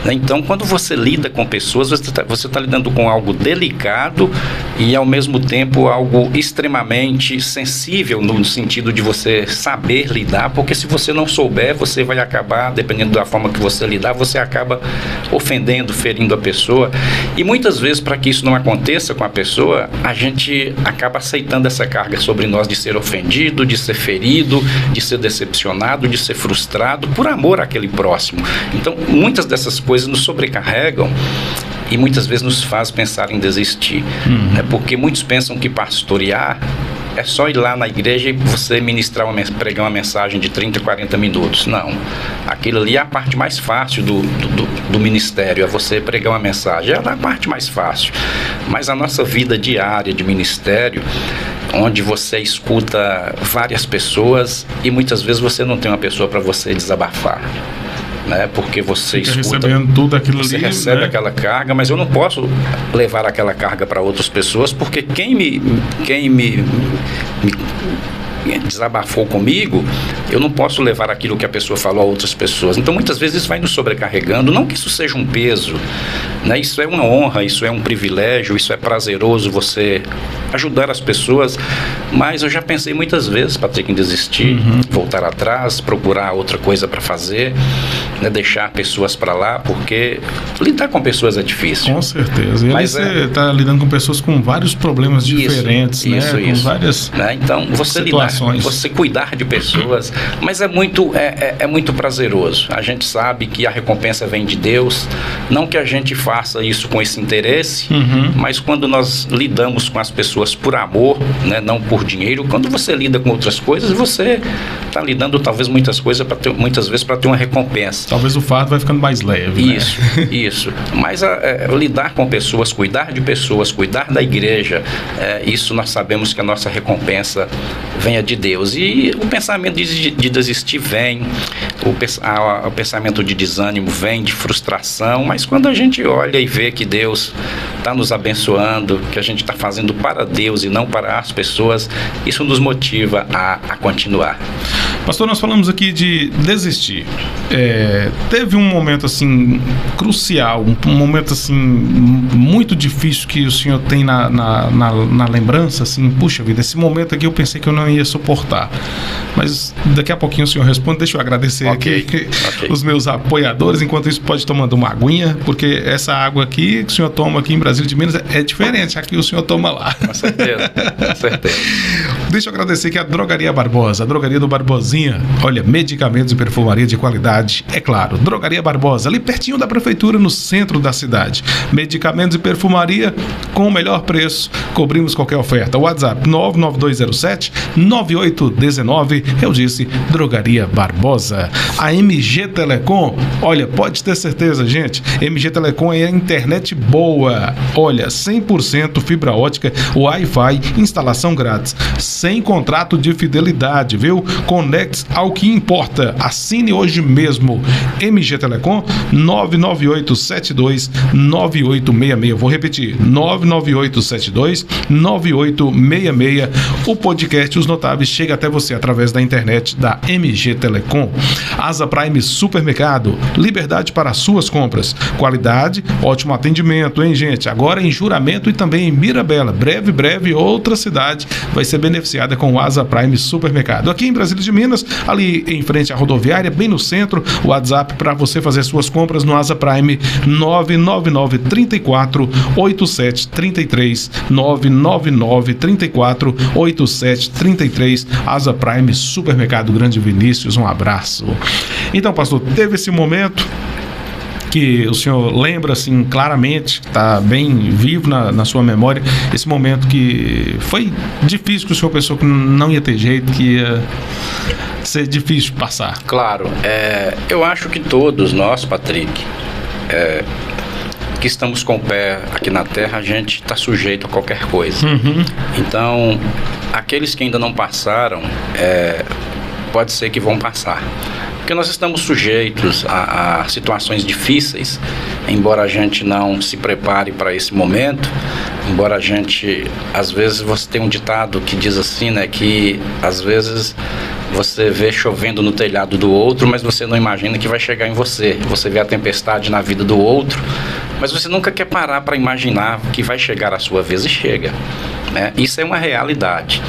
né? Então, quando você lida com pessoas, você está lidando com algo delicado e, ao mesmo tempo, algo extremamente sensível, no sentido de você saber lidar, porque se você não souber, você vai acabar, dependendo da forma que você lidar, você acaba ofendendo, ferindo a pessoa. E muitas vezes, para que isso não aconteça com a pessoa, a gente acaba aceitando essa carga sobre nós de ser ofendido, de ser ferido, de ser decepcionado, de ser frustrado, por amor àquele próximo. Então, muitas dessas coisas nos sobrecarregam e muitas vezes nos faz pensar em desistir, né? Porque muitos pensam que pastorear é só ir lá na igreja e você pregar uma mensagem de 30, 40 minutos. Não. Aquilo ali é a parte mais fácil do ministério, é você pregar uma mensagem. É a parte mais fácil. Mas a nossa vida diária de ministério, onde você escuta várias pessoas e muitas vezes você não tem uma pessoa para você desabafar, né? Porque você fica escuta, recebendo tudo aquilo você ali, recebe, né? aquela carga, mas eu não posso levar aquela carga para outras pessoas, porque quem me desabafou comigo, eu não posso levar aquilo que a pessoa falou a outras pessoas. Então muitas vezes isso vai nos sobrecarregando. Não que isso seja um peso, né? Isso é uma honra, isso é um privilégio, isso é prazeroso, você ajudar as pessoas, mas eu já pensei muitas vezes, Patrick, em desistir, voltar atrás, procurar outra coisa para fazer, né? Deixar pessoas para lá, porque lidar com pessoas é difícil. Com certeza. E aí você está lidando com pessoas com vários problemas diferentes, né? Com várias, né? Então você situações. Você cuidar de pessoas, mas é muito prazeroso. A gente sabe que a recompensa vem de Deus, não que a gente faça isso com esse interesse, mas quando nós lidamos com as pessoas por amor, né, não por dinheiro, quando você lida com outras coisas, você está lidando talvez muitas vezes para ter uma recompensa. Talvez o fardo vai ficando mais leve. Isso. Mas lidar com pessoas, cuidar de pessoas, cuidar da igreja, isso nós sabemos que a nossa recompensa venha de Deus. E o pensamento de desistir vem, o pensamento de desânimo vem, de frustração, mas quando a gente olha e vê que Deus está nos abençoando, que a gente está fazendo para Deus e não para as pessoas, isso nos motiva a continuar. Pastor, nós falamos aqui de desistir. Teve um momento assim crucial, um momento assim muito difícil que o senhor tem na lembrança, assim, puxa vida, esse momento aqui eu pensei que eu não ia suportar. Mas daqui a pouquinho o senhor responde. Deixa eu agradecer aqui os meus apoiadores. Enquanto isso, pode ir tomando uma aguinha, porque essa água aqui que o senhor toma aqui em Brasília de Minas é diferente. Aqui o senhor toma lá. Com certeza. Deixa eu agradecer aqui a Drogaria Barbosa, a drogaria do Barbosinha. Olha, medicamentos e perfumaria de qualidade, é claro. Drogaria Barbosa, ali pertinho da prefeitura, no centro da cidade. Medicamentos e perfumaria com o melhor preço. Cobrimos qualquer oferta. WhatsApp 99207-9819. Eu disse Drogaria Barbosa. A MG Telecom, olha, pode ter certeza, gente. MG Telecom é a internet boa. Olha, 100% fibra ótica, Wi-Fi, instalação grátis, sem contrato de fidelidade, viu? Conecte ao que importa. Assine hoje mesmo. MG Telecom 99872-9866. Vou repetir, 99872-9866. O podcast Os Notáveis chega até você através da internet da MG Telecom. Asa Prime Supermercado, liberdade para as suas compras, qualidade, ótimo atendimento, hein, gente? Agora em Juramento e também em Mirabela. Breve, outra cidade vai ser beneficiada com o Asa Prime Supermercado. Aqui em Brasília de Minas, ali em frente à rodoviária, bem no centro, o WhatsApp para você fazer suas compras no Asa Prime 999-34-8733, 999-34-8733, Asa Prime Supermercado Grande Vinícius. Um abraço. Então, pastor, teve esse momento que o senhor lembra assim claramente, está bem vivo na sua memória, esse momento que foi difícil, que o senhor pensou que não ia ter jeito, que ia ser difícil de passar? Claro, eu acho que todos nós, Patrick, que estamos com o pé aqui na terra, a gente está sujeito a qualquer coisa. Então, aqueles que ainda não passaram, pode ser que vão passar. Porque nós estamos sujeitos a situações difíceis, embora a gente não se prepare para esse momento, embora a gente, às vezes você tem um ditado que diz assim, né, que às vezes você vê chovendo no telhado do outro, mas você não imagina que vai chegar em você. Você vê a tempestade na vida do outro, mas você nunca quer parar para imaginar que vai chegar a sua vez, e chega, né? Isso é uma realidade,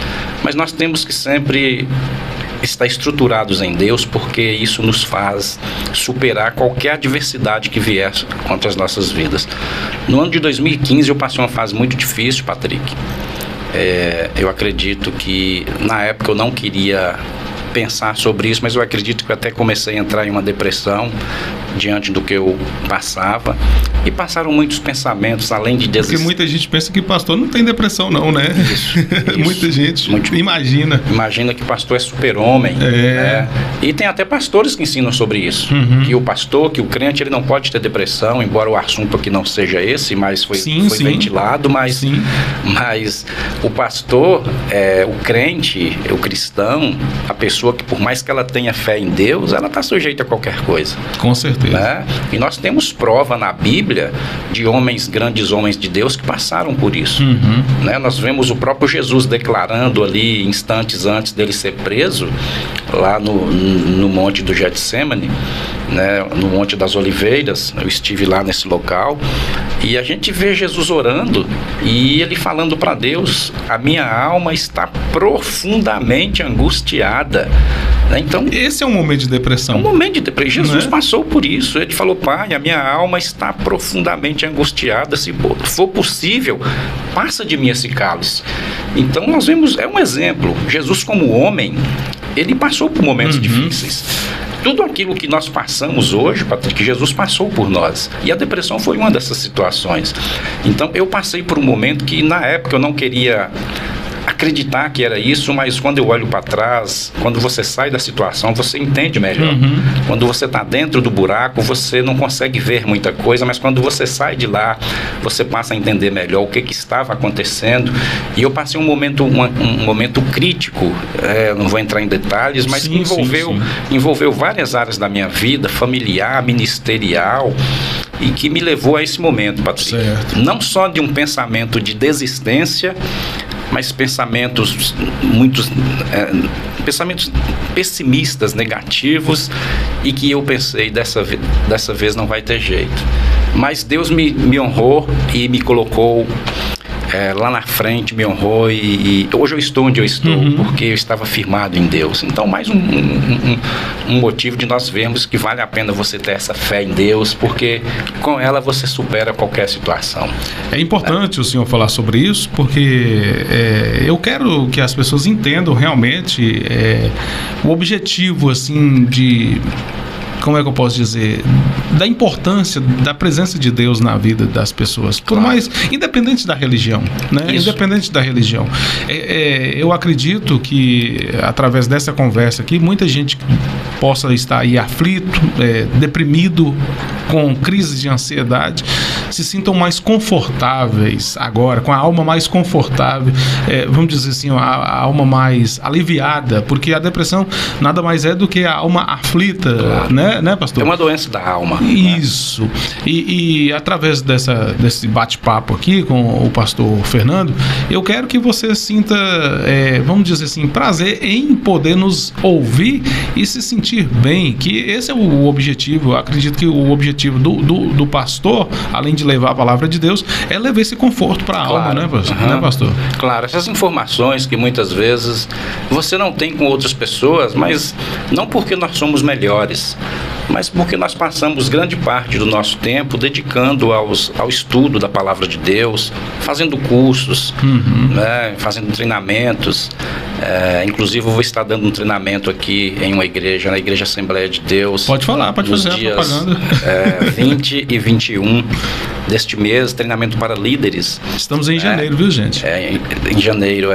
mas nós temos que sempre estar estruturados em Deus, porque isso nos faz superar qualquer adversidade que vier contra as nossas vidas. No ano de 2015 eu passei uma fase muito difícil, Patrick. Eu acredito que na época eu não queria pensar sobre isso, mas eu acredito que eu até comecei a entrar em uma depressão diante do que eu passava. e passaram muitos pensamentos, além de Porque muita gente pensa que pastor não tem depressão não, né? Isso. Muita gente imagina. Imagina que pastor é super-homem. Né? E tem até pastores que ensinam sobre isso. Que o pastor, que o crente, ele não pode ter depressão, embora o assunto aqui não seja esse, mas foi ventilado, mas o pastor, o crente, o cristão, a pessoa que por mais que ela tenha fé em Deus, ela está sujeita a qualquer coisa. Com certeza. Né? E nós temos prova na Bíblia de grandes homens de Deus que passaram por isso. Né? Nós vemos o próprio Jesus declarando ali, instantes antes dele ser preso, lá no Monte do Getsemane, né? No Monte das Oliveiras. Eu estive lá nesse local e a gente vê Jesus orando e ele falando para Deus: a minha alma está profundamente angustiada. Então, esse é um momento de depressão. É um momento de depressão. Jesus passou por isso. Ele falou: Pai, a minha alma está profundamente angustiada. Se for possível, passa de mim esse cálice. Então nós vemos, é um exemplo. Jesus, como homem, ele passou por momentos difíceis. Tudo aquilo que nós passamos hoje, Patrick, Jesus passou por nós. E a depressão foi uma dessas situações. Então eu passei por um momento que na época eu não queria acreditar que era isso, mas quando eu olho para trás, quando você sai da situação, você entende melhor. Quando você está dentro do buraco, você não consegue ver muita coisa, mas quando você sai de lá, você passa a entender melhor o que estava acontecendo. E eu passei um momento crítico, não vou entrar em detalhes, mas que envolveu várias áreas da minha vida, familiar, ministerial, e que me levou a esse momento, Patrícia. Não só de um pensamento de desistência, mas pensamentos pessimistas, negativos, e que eu pensei, dessa vez não vai ter jeito. Mas Deus me honrou e me colocou lá na frente, me honrou, e hoje eu estou onde eu estou, porque eu estava firmado em Deus. Então, mais um motivo de nós vermos que vale a pena você ter essa fé em Deus, porque com ela você supera qualquer situação. É importante o senhor falar sobre isso, porque eu quero que as pessoas entendam realmente o objetivo, assim, como é que eu posso dizer, da importância da presença de Deus na vida das pessoas, por mais, independente da religião, né? Independente da religião. Eu acredito que através dessa conversa aqui, muita gente possa estar aí aflito, deprimido, com crises de ansiedade, se sintam mais confortáveis agora, com a alma mais confortável, vamos dizer assim, a alma mais aliviada, porque a depressão nada mais é do que a alma aflita, né, pastor? É uma doença da alma. Isso. Né? E através desse bate-papo aqui com o pastor Fernando, eu quero que você sinta, vamos dizer assim, prazer em poder nos ouvir e se sentir bem, que esse é o objetivo. Eu acredito que o objetivo do pastor, além de levar a palavra de Deus, é levar esse conforto para a alma, né, pastor? Né, pastor? Claro, essas informações que muitas vezes você não tem com outras pessoas, mas não porque nós somos melhores, mas porque nós passamos grande parte do nosso tempo dedicando ao estudo da palavra de Deus, fazendo cursos, né, fazendo treinamentos. Inclusive eu vou estar dando um treinamento aqui em uma igreja, na Igreja Assembleia de Deus. Pode falar, pode fazer a propaganda. 20 e 21 deste mês, treinamento para líderes. Estamos em janeiro, viu, gente? Em janeiro,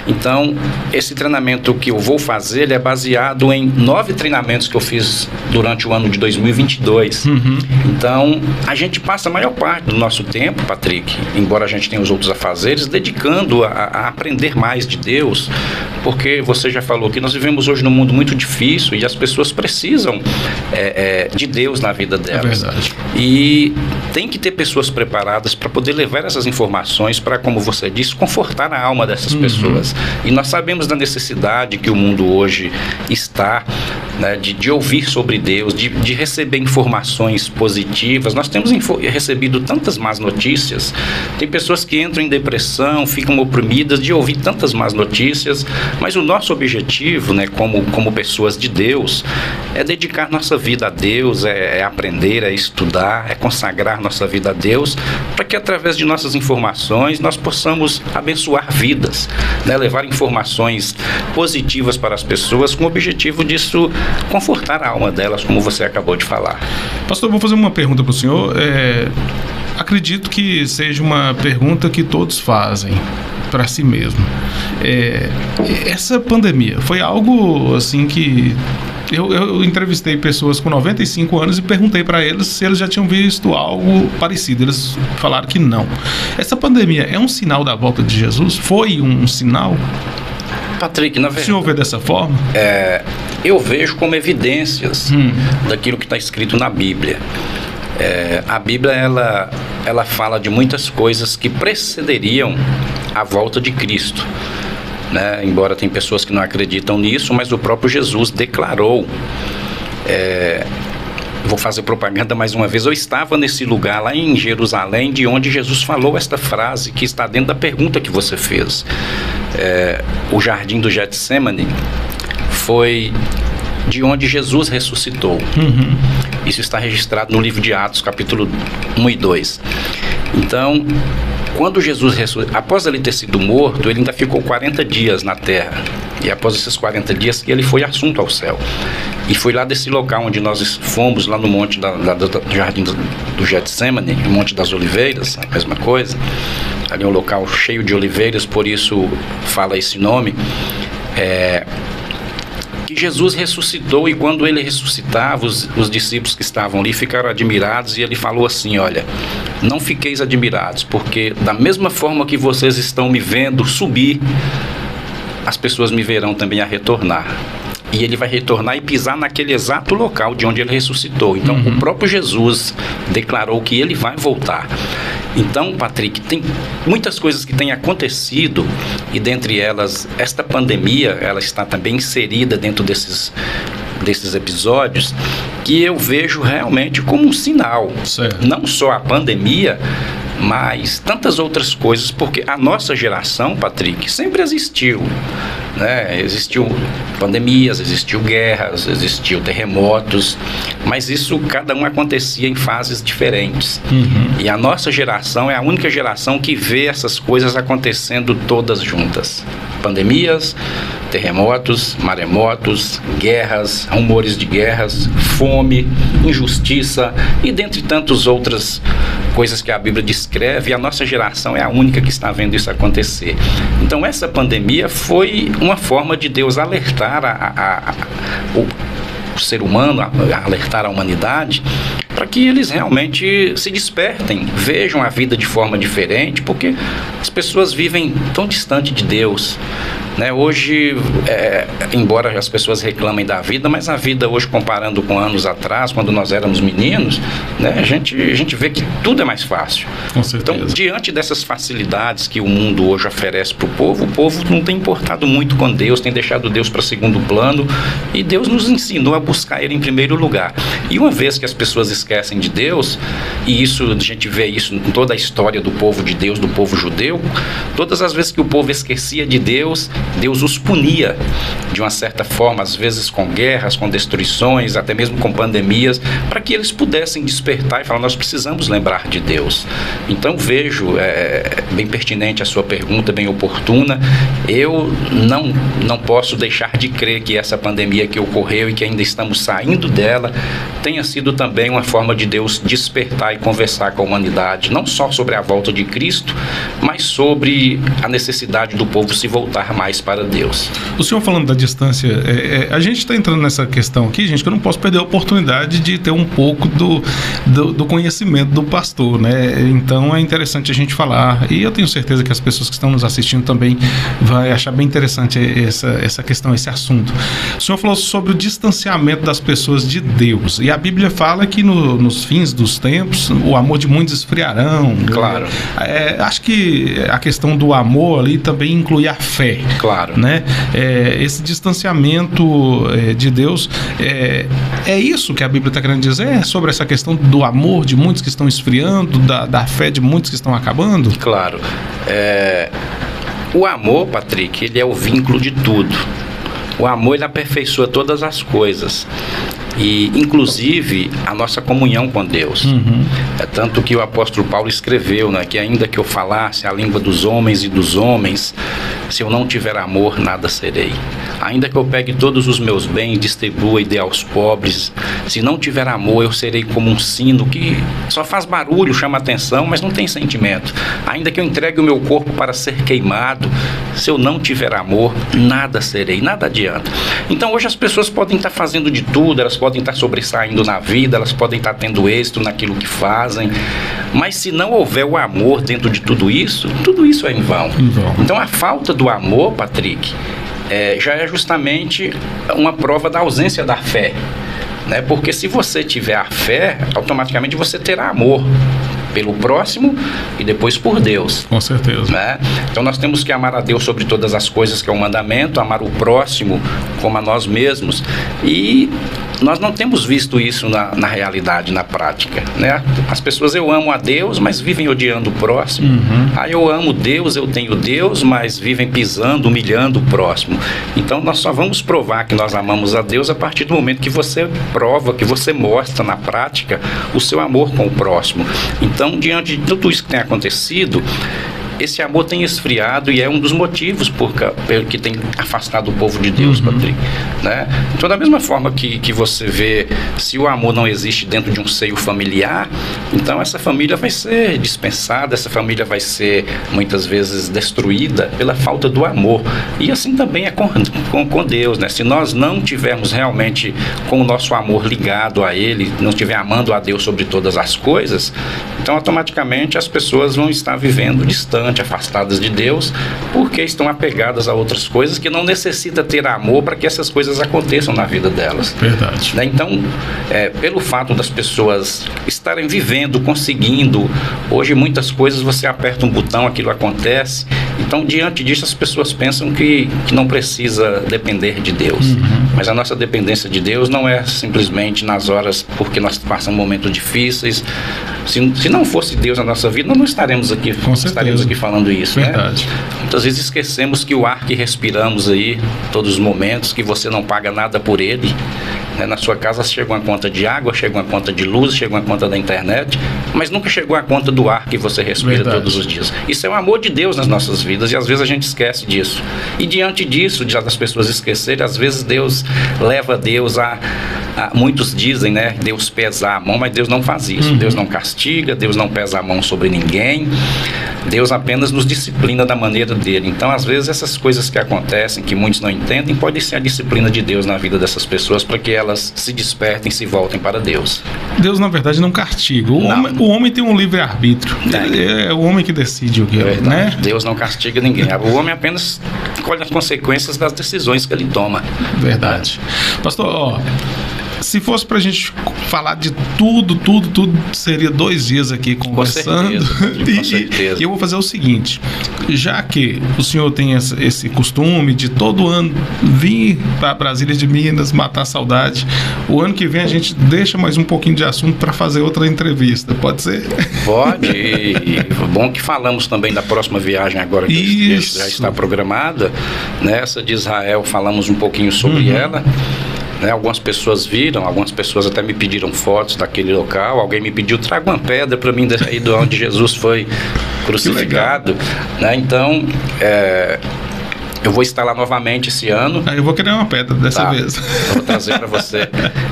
Então, esse treinamento que eu vou fazer, ele é baseado em 9 treinamentos que eu fiz durante o ano de 2022. Então, a gente passa a maior parte do nosso tempo, Patrick, embora a gente tenha os outros afazeres, dedicando a aprender mais de Deus, porque você já falou que nós vivemos hoje num mundo muito difícil e as pessoas precisam de Deus na vida delas. É verdade. E tem que ter pessoas preparadas para poder levar essas informações para, como você disse, confortar a alma dessas pessoas. E nós sabemos da necessidade que o mundo hoje está, né, de ouvir sobre Deus, de receber informações positivas. Nós temos recebido tantas más notícias. Tem pessoas que entram em depressão, ficam oprimidas de ouvir tantas más notícias, mas o nosso objetivo, né, como pessoas de Deus, é dedicar nossa vida a Deus, é aprender, é estudar, é consagrar nossa vida a Deus, para que através de nossas informações nós possamos abençoar vidas, né, levar informações positivas para as pessoas, com o objetivo disso confortar a alma delas, como você acabou de falar. Pastor, vou fazer uma pergunta para o senhor. Acredito que seja uma pergunta que todos fazem para si mesmo. Essa pandemia foi algo assim que eu entrevistei pessoas com 95 anos e perguntei para eles se eles já tinham visto algo parecido. Eles falaram que não. Essa pandemia é um sinal da volta de Jesus? Foi um sinal? Patrick, na verdade, o senhor vê dessa forma? Eu vejo como evidências daquilo que está escrito na Bíblia. A Bíblia, ela fala de muitas coisas que precederiam a volta de Cristo, né? Embora tem pessoas que não acreditam nisso, mas o próprio Jesus declarou. Vou fazer propaganda mais uma vez. Eu estava nesse lugar lá em Jerusalém, de onde Jesus falou esta frase que está dentro da pergunta que você fez. O jardim do Getsemane foi de onde Jesus ressuscitou. Isso está registrado no livro de Atos, capítulo 1 e 2. Então, quando Jesus ressuscitou, após ele ter sido morto, ele ainda ficou 40 dias na terra. E após esses 40 dias, ele foi assunto ao céu. E foi lá desse local onde nós fomos, lá no monte do jardim do Getsemane, no Monte das Oliveiras, a mesma coisa. Ali é um local cheio de oliveiras, por isso fala esse nome. Que Jesus ressuscitou, e quando ele ressuscitava, os discípulos que estavam ali ficaram admirados, e ele falou assim: olha, não fiqueis admirados, porque da mesma forma que vocês estão me vendo subir, as pessoas me verão também a retornar. E ele vai retornar e pisar naquele exato local de onde ele ressuscitou. Então, o próprio Jesus declarou que ele vai voltar. Então, Patrick, tem muitas coisas que têm acontecido, e dentre elas, esta pandemia, ela está também inserida dentro desses episódios, que eu vejo realmente como um sinal. Certo. Não só a pandemia, mas tantas outras coisas, porque a nossa geração, Patrick, sempre existiu, né? Existiu pandemias, existiu guerras, existiu terremotos, mas isso cada um acontecia em fases diferentes. E a nossa geração é a única geração que vê essas coisas acontecendo todas juntas. Pandemias, terremotos, maremotos, guerras, rumores de guerras, fome, injustiça e dentre tantas outras coisas que a Bíblia descreve. A nossa geração é a única que está vendo isso acontecer. Então essa pandemia foi uma forma de Deus alertar o ser humano, alertar a humanidade, para que eles realmente se despertem, vejam a vida de forma diferente, porque as pessoas vivem tão distante de Deus, né? Hoje, embora as pessoas reclamem da vida, mas a vida hoje, comparando com anos atrás, quando nós éramos meninos, né, a gente vê que tudo é mais fácil. Com certeza. Então, diante dessas facilidades que o mundo hoje oferece para o povo não tem importado muito com Deus, tem deixado Deus para segundo plano, e Deus nos ensinou a buscar Ele em primeiro lugar. E uma vez que as pessoas esquecem de Deus, e isso a gente vê isso em toda a história do povo de Deus, do povo judeu, todas as vezes que o povo esquecia de Deus, Deus os punia de uma certa forma, às vezes com guerras, com destruições, até mesmo com pandemias, para que eles pudessem despertar e falar: nós precisamos lembrar de Deus. Então vejo, bem pertinente a sua pergunta, bem oportuna. Eu não posso deixar de crer que essa pandemia que ocorreu e que ainda estamos saindo dela, tenha sido também uma forma de Deus despertar e conversar com a humanidade, não só sobre a volta de Cristo, mas sobre a necessidade do povo se voltar mais para Deus. O senhor falando da distância, a gente está entrando nessa questão aqui, gente, que eu não posso perder a oportunidade de ter um pouco do conhecimento do pastor, né? Então é interessante a gente falar, e eu tenho certeza que as pessoas que estão nos assistindo também vai achar bem interessante essa questão, esse assunto. O senhor falou sobre o distanciamento das pessoas de Deus, e a Bíblia fala que nos fins dos tempos o amor de muitos esfriarão. Claro. Acho que a questão do amor ali também inclui a fé. Claro. Né? Esse distanciamento de Deus, é isso que a Bíblia está querendo dizer? Sobre essa questão do amor de muitos que estão esfriando, da fé de muitos que estão acabando? Claro. O amor, Patrick, ele é o vínculo de tudo. O amor, ele aperfeiçoa todas as coisas. e inclusive a nossa comunhão com Deus. É tanto que o apóstolo Paulo escreveu, né, que ainda que eu falasse a língua dos homens e dos homens, se eu não tiver amor, nada serei. Ainda que eu pegue todos os meus bens, distribua e dê aos pobres, se não tiver amor, eu serei como um sino que só faz barulho, chama atenção, mas não tem sentimento. Ainda que eu entregue o meu corpo para ser queimado, se eu não tiver amor, nada serei, nada adianta. Então hoje as pessoas podem estar fazendo de tudo, elas podem estar sobressaindo na vida, elas podem estar tendo êxito naquilo que fazem, mas se não houver o amor dentro de tudo isso é em vão. Então a falta do amor, Patrick, já é justamente uma prova da ausência da fé, né? Porque se você tiver a fé, automaticamente você terá amor pelo próximo e depois por Deus. Com certeza. Né? Então nós temos que amar a Deus sobre todas as coisas, que é um mandamento, amar o próximo como a nós mesmos. E nós não temos visto isso na realidade, na prática, né? As pessoas, eu amo a Deus, mas vivem odiando o próximo. Eu amo Deus, eu tenho Deus, mas vivem pisando, humilhando o próximo. Então nós só vamos provar que nós amamos a Deus a partir do momento que você prova, que você mostra na prática o seu amor com o próximo. Então, diante de tudo isso que tem acontecido, esse amor tem esfriado e é um dos motivos que tem afastado o povo de Deus, Patrick, né? Então, da mesma forma que você vê, se o amor não existe dentro de um seio familiar, então essa família vai ser dispensada, essa família vai ser muitas vezes destruída pela falta do amor. E assim também é com Deus, né? Se nós não tivermos realmente com o nosso amor ligado a Ele, não estiver amando a Deus sobre todas as coisas, então automaticamente as pessoas vão estar vivendo distante, afastadas de Deus, porque estão apegadas a outras coisas que não necessita ter amor para que essas coisas aconteçam na vida delas. Verdade. Então, pelo fato das pessoas estarem vivendo, conseguindo, hoje muitas coisas você aperta um botão, aquilo acontece. Então, diante disso, as pessoas pensam que não precisa depender de Deus. Mas a nossa dependência de Deus não é simplesmente nas horas porque nós passamos momentos difíceis. Se não fosse Deus na nossa vida, nós não estaremos aqui falando isso, verdade, né? Muitas vezes esquecemos que o ar que respiramos aí, todos os momentos, que você não paga nada por ele, né? Na sua casa chega uma conta de água, chega uma conta de luz, chega uma conta da internet, mas nunca chegou a conta do ar que você respira, verdade, todos os dias. Isso é o amor de Deus nas nossas vidas e às vezes a gente esquece disso. E diante disso, das pessoas esquecerem, às vezes Deus leva Deus muitos dizem, né, Deus pesa a mão, mas Deus não faz isso. Deus não castiga, Deus não pesa a mão sobre ninguém. Deus apenas nos disciplina da maneira dele. Então, às vezes, essas coisas que acontecem, que muitos não entendem, pode ser a disciplina de Deus na vida dessas pessoas para que elas se despertem, se voltem para Deus. Deus, na verdade, não castiga. O homem tem um livre-arbítrio. É o homem que decide o que é, né? Deus não castiga ninguém. O homem apenas colhe as consequências das decisões que ele toma. Verdade. Pastor, se fosse pra gente falar de tudo, seria 2 dias aqui conversando. Com certeza. E eu vou fazer o seguinte, já que o senhor tem esse costume de todo ano vir para Brasília de Minas, matar a saudade, o ano que vem a gente deixa mais um pouquinho de assunto para fazer outra entrevista, pode ser? Pode, e bom que falamos também da próxima viagem agora que já está programada, nessa de Israel, falamos um pouquinho sobre ela. Né, algumas pessoas viram, algumas pessoas até me pediram fotos daquele local. Alguém me pediu, traga uma pedra para mim daí de onde Jesus foi crucificado, né? Então, eu vou estar lá novamente esse ano. Eu vou querer uma pedra dessa vez. Eu vou trazer para você.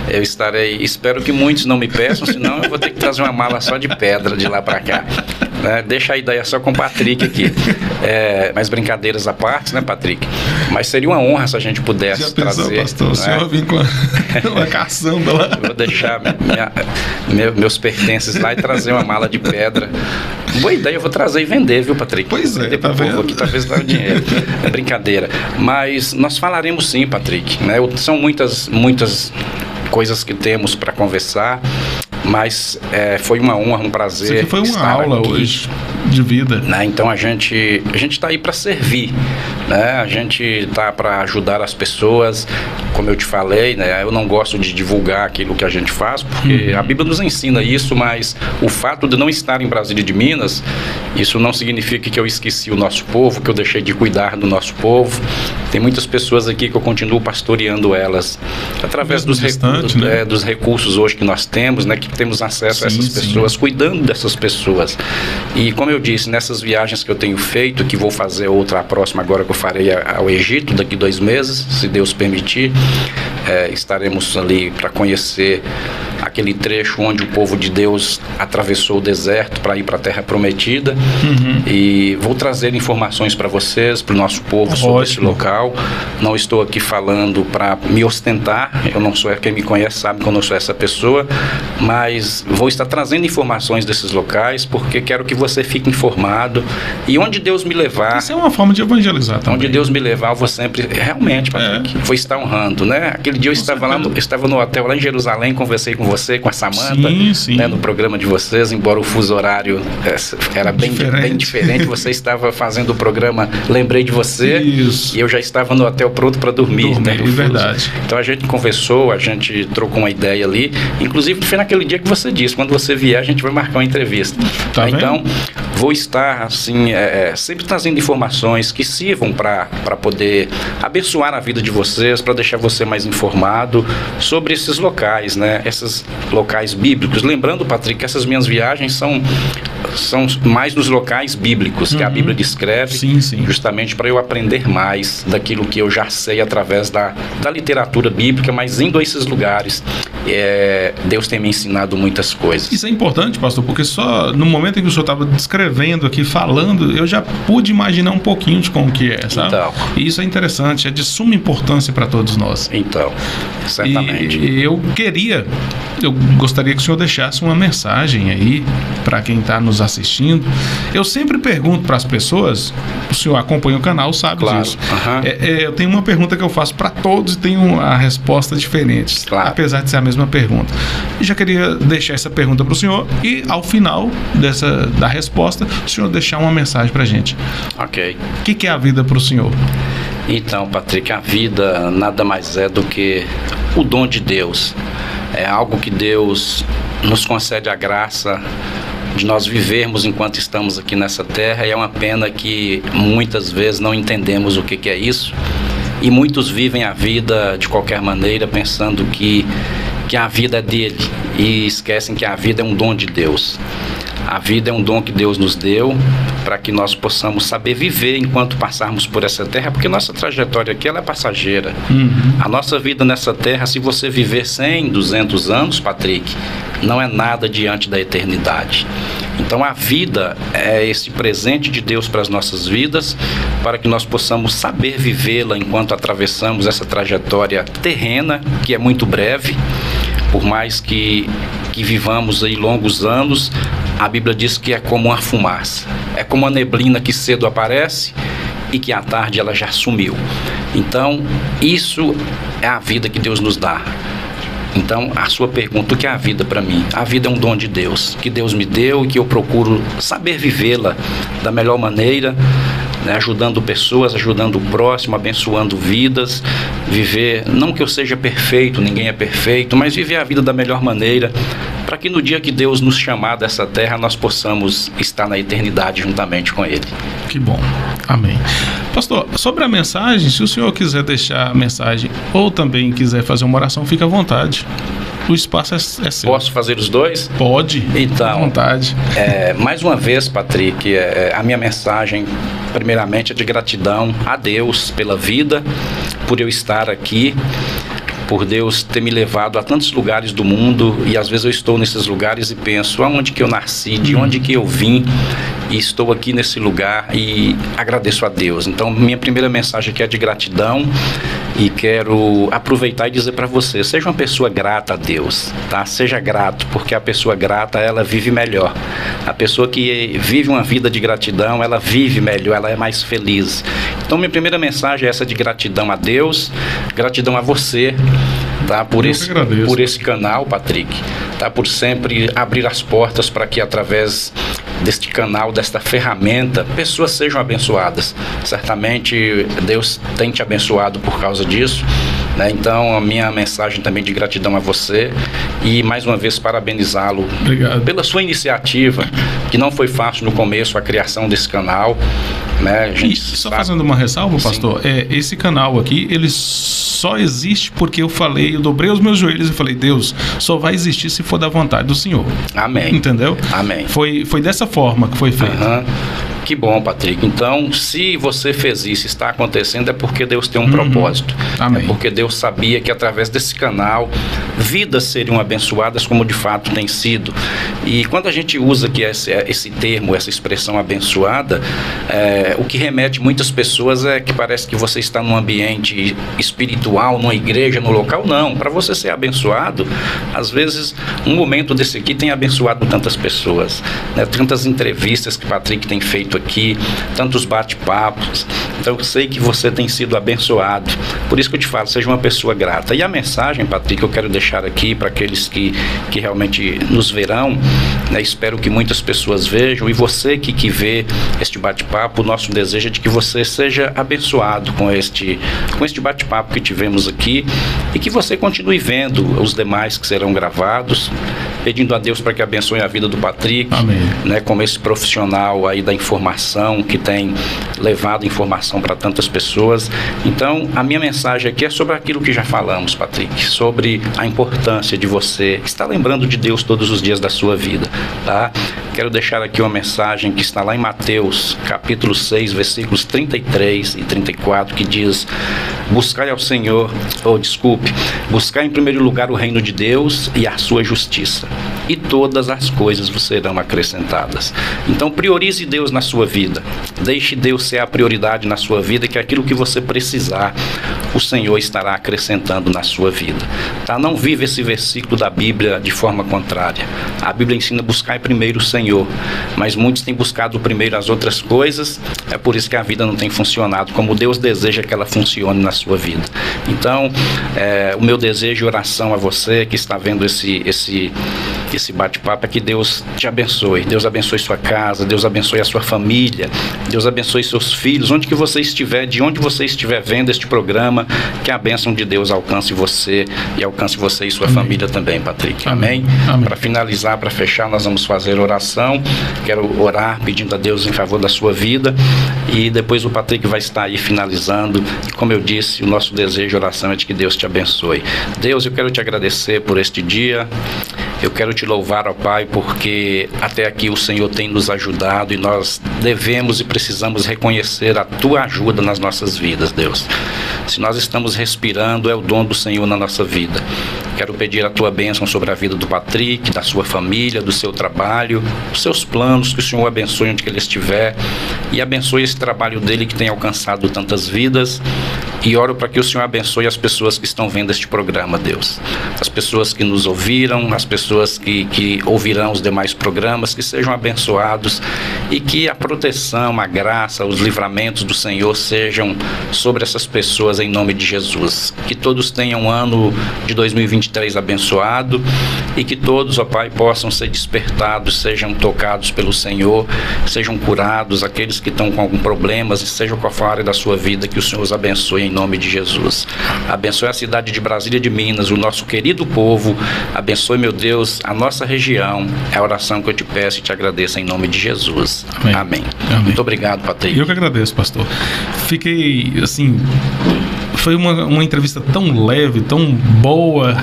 Eu estarei. Espero que muitos não me peçam, senão eu vou ter que trazer uma mala só de pedra de lá para cá. Deixa a ideia só com o Patrick aqui. Mas brincadeiras à parte, né, Patrick? Mas seria uma honra se a gente pudesse já pensou, trazer. Pastor, né? O senhor vir com uma caçamba lá. Eu vou deixar meus pertences lá e trazer uma mala de pedra. Boa ideia, eu vou trazer e vender, viu, Patrick? Pois é, tá vendo? Aqui, talvez dá o dinheiro. É brincadeira. Mas nós falaremos sim, Patrick, né? São muitas coisas que temos para conversar. Mas foi uma honra, um prazer. Isso aqui foi uma aula aqui hoje de vida, né? Então a gente está aí para servir, né? A gente está para ajudar as pessoas, como eu te falei, né? Eu não gosto de divulgar aquilo que a gente faz, porque a Bíblia nos ensina isso, mas o fato de não estar em Brasília de Minas, isso não significa que eu esqueci o nosso povo, que eu deixei de cuidar do nosso povo. Tem muitas pessoas aqui que eu continuo pastoreando elas através dos recursos hoje que nós temos, né, que temos acesso a essas pessoas, cuidando dessas pessoas. E como eu disse, nessas viagens que eu tenho feito, que vou fazer outra, a próxima agora que eu farei ao Egito, daqui 2 meses, se Deus permitir, estaremos ali para conhecer aquele trecho onde o povo de Deus atravessou o deserto para ir para a Terra Prometida. E vou trazer informações para vocês, para o nosso povo sobre esse local. Não estou aqui falando para me ostentar, eu não sou, quem me conhece sabe que eu não sou essa pessoa, mas vou estar trazendo informações desses locais porque quero que você fique informado, e onde Deus me levar... Isso é uma forma de evangelizar também. Onde Deus me levar, eu vou sempre, realmente, Patrick, vou estar honrando, né? Aquele dia eu estava no hotel lá em Jerusalém, conversei com você, com a Samanta, né, no programa de vocês, embora o fuso horário era bem diferente, você estava fazendo o programa, lembrei de você, e eu já estava no hotel pronto para dormir, né, verdade. Então a gente conversou, a gente trocou uma ideia ali, inclusive foi naquele dia que você disse, quando você vier a gente vai marcar uma entrevista. Então vou estar assim, sempre trazendo informações que sirvam para poder abençoar a vida de vocês, para deixar você mais informado sobre esses locais, né? Esses locais bíblicos. Lembrando, Patrick, que essas minhas viagens são mais nos locais bíblicos, que a Bíblia descreve, justamente para eu aprender mais daquilo que eu já sei através da literatura bíblica, mas indo a esses lugares, Deus tem me ensinado muitas coisas. Isso é importante, pastor, porque só no momento em que o senhor estava descrevendo aqui, falando, eu já pude imaginar um pouquinho de como que é, sabe? Então, e isso é interessante, é de suma importância para todos nós. Então, certamente. E eu gostaria que o senhor deixasse uma mensagem aí para quem está nos assistindo. Eu sempre pergunto para as pessoas, o senhor acompanha o canal, sabe disso. Eu tenho uma pergunta que eu faço para todos e tenho a resposta diferente, apesar de ser a mesma pergunta. Eu já queria deixar essa pergunta para o senhor e ao final da resposta, o senhor deixar uma mensagem para a gente. Ok. O que é a vida para o senhor? Então, Patrick, a vida nada mais é do que o dom de Deus. É algo que Deus nos concede a graça de nós vivermos enquanto estamos aqui nessa terra, e é uma pena que muitas vezes não entendemos o que é isso, e muitos vivem a vida de qualquer maneira pensando que a vida é dele e esquecem que a vida é um dom de Deus. A vida é um dom que Deus nos deu para que nós possamos saber viver enquanto passarmos por essa terra, porque nossa trajetória aqui ela é passageira. A nossa vida nessa terra, se você viver 100, 200 anos, Patrick, não é nada diante da eternidade. Então a vida é esse presente de Deus para as nossas vidas, para que nós possamos saber vivê-la enquanto atravessamos essa trajetória terrena, que é muito breve. Por mais que vivamos aí longos anos, a Bíblia diz que é como uma fumaça, é como uma neblina que cedo aparece e que à tarde ela já sumiu. Então, isso é a vida que Deus nos dá. Então, a sua pergunta, o que é a vida para mim? A vida é um dom de Deus, que Deus me deu e que eu procuro saber vivê-la da melhor maneira, né, ajudando pessoas, ajudando o próximo, abençoando vidas, viver, não que eu seja perfeito, ninguém é perfeito, mas viver a vida da melhor maneira, para que no dia que Deus nos chamar dessa terra, nós possamos estar na eternidade juntamente com Ele. Que bom. Amém. Pastor, sobre a mensagem, se o senhor quiser deixar a mensagem ou também quiser fazer uma oração, fique à vontade. O espaço é seu. Posso fazer os dois? Pode, então, à vontade. Mais uma vez, Patrick, a minha mensagem, primeiramente, é de gratidão a Deus pela vida, por eu estar aqui, por Deus ter me levado a tantos lugares do mundo, e às vezes eu estou nesses lugares e penso, aonde que eu nasci, de onde que eu vim, e estou aqui nesse lugar e agradeço a Deus. Então, minha primeira mensagem aqui é de gratidão, e quero aproveitar e dizer para você, seja uma pessoa grata a Deus, tá? Seja grato, porque a pessoa grata, ela vive melhor. A pessoa que vive uma vida de gratidão, ela vive melhor, ela é mais feliz. Então, minha primeira mensagem é essa de gratidão a Deus, gratidão a você, tá? Por esse canal, Patrick, tá? Por sempre abrir as portas para que através deste canal, desta ferramenta, pessoas sejam abençoadas. Certamente Deus tem te abençoado por causa disso, né? Então a minha mensagem também de gratidão a você, e mais uma vez parabenizá-lo pela sua iniciativa, que não foi fácil no começo a criação desse canal, né? E só fazendo uma ressalva, pastor, esse canal aqui, ele só existe porque eu dobrei os meus joelhos e falei, Deus, só vai existir se for da vontade do Senhor. Amém. Entendeu? Amém. Foi dessa forma que foi feito. Que bom, Patrick. Então, se você fez isso, está acontecendo, é porque Deus tem um propósito. Amém. É porque Deus sabia que através desse canal, vidas seriam abençoadas como de fato tem sido. E quando a gente usa aqui esse termo, essa expressão abençoada, o que remete muitas pessoas é que parece que você está num ambiente espiritual, numa igreja, no local. Não, para você ser abençoado, às vezes um momento desse aqui tem abençoado tantas pessoas, né? Tantas entrevistas que Patrick tem feito aqui, tantos bate-papos. Então eu sei que você tem sido abençoado. Por isso que eu te falo, seja uma pessoa grata. E a mensagem, Patrick, eu quero deixar aqui para aqueles que realmente nos verão, né? Espero que muitas pessoas vejam, e você que vê este bate-papo, o nosso desejo é de que você seja abençoado com este bate-papo que tivemos aqui, e que você continue vendo os demais que serão gravados, pedindo a Deus para que abençoe a vida do Patrick. Amém. Né, como esse profissional aí da informação, que tem levado informação para tantas pessoas. Então, a minha mensagem aqui é sobre aquilo que já falamos, Patrick, sobre a importância de você estar lembrando de Deus todos os dias da sua vida, tá? Quero deixar aqui uma mensagem que está lá em Mateus, capítulo 6, versículos 33 e 34, que diz: buscai ao Senhor, buscai em primeiro lugar o reino de Deus e a sua justiça, e todas as coisas vos serão acrescentadas. Então priorize Deus na sua vida, deixe Deus ser a prioridade na sua vida, que aquilo que você precisar, o Senhor estará acrescentando na sua vida, tá? Não vive esse versículo da Bíblia de forma contrária. A Bíblia ensina a buscar primeiro o Senhor, mas muitos têm buscado primeiro as outras coisas. É por isso que a vida não tem funcionado como Deus deseja que ela funcione na sua vida. Então, o meu desejo e oração a você que está vendo esse bate-papo é que Deus te abençoe. Deus abençoe sua casa, Deus abençoe a sua família, Deus abençoe seus filhos, onde que você estiver, de onde você estiver vendo este programa, que a bênção de Deus alcance você e alcance você e sua família também, Patrick. Amém? Para finalizar, para fechar, nós vamos fazer oração. Quero orar pedindo a Deus em favor da sua vida, e depois o Patrick vai estar aí finalizando. E como eu disse, o nosso desejo e oração é de que Deus te abençoe. Deus, eu quero te agradecer por este dia. Eu quero te louvar, ó Pai, porque até aqui o Senhor tem nos ajudado, e nós devemos e precisamos reconhecer a Tua ajuda nas nossas vidas, Deus. Se nós estamos respirando, é o dom do Senhor na nossa vida. Quero pedir a Tua bênção sobre a vida do Patrick, da sua família, do seu trabalho, dos seus planos, que o Senhor abençoe onde que ele estiver, e abençoe esse trabalho dele que tem alcançado tantas vidas. E oro para que o Senhor abençoe as pessoas que estão vendo este programa, Deus. As pessoas que nos ouviram, as pessoas que ouvirão os demais programas, que sejam abençoados, e que a proteção, a graça, os livramentos do Senhor sejam sobre essas pessoas em nome de Jesus. Que todos tenham um ano de 2023 abençoado, e que todos, ó Pai, possam ser despertados, sejam tocados pelo Senhor, sejam curados, aqueles que estão com algum problemas, e seja qual for a área da sua vida, que o Senhor os abençoe em nome de Jesus. Abençoe a cidade de Brasília de Minas, o nosso querido povo. Abençoe, meu Deus, a nossa região. É a oração que eu te peço e te agradeço em nome de Jesus. Amém. Muito obrigado, Patrick. Eu que agradeço, pastor. Fiquei, assim... Foi uma entrevista tão leve, tão boa,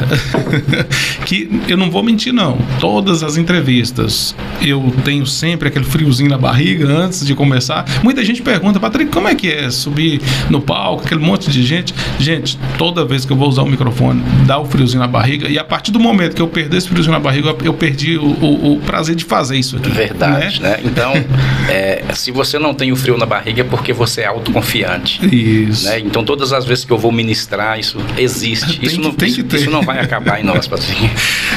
que eu não vou mentir, não. Todas as entrevistas, eu tenho sempre aquele friozinho na barriga antes de começar. Muita gente pergunta: Patrick, como é que é subir no palco, aquele monte de gente? Gente, toda vez que eu vou usar o microfone, dá o friozinho na barriga. E a partir do momento que eu perder esse friozinho na barriga, eu perdi o prazer de fazer isso aqui. Verdade, né? Então, se você não tem o frio na barriga, é porque você é autoconfiante. Isso. Né? Então, todas as vezes que eu vou ministrar, isso existe. Isso não vai acabar em nós, pastor.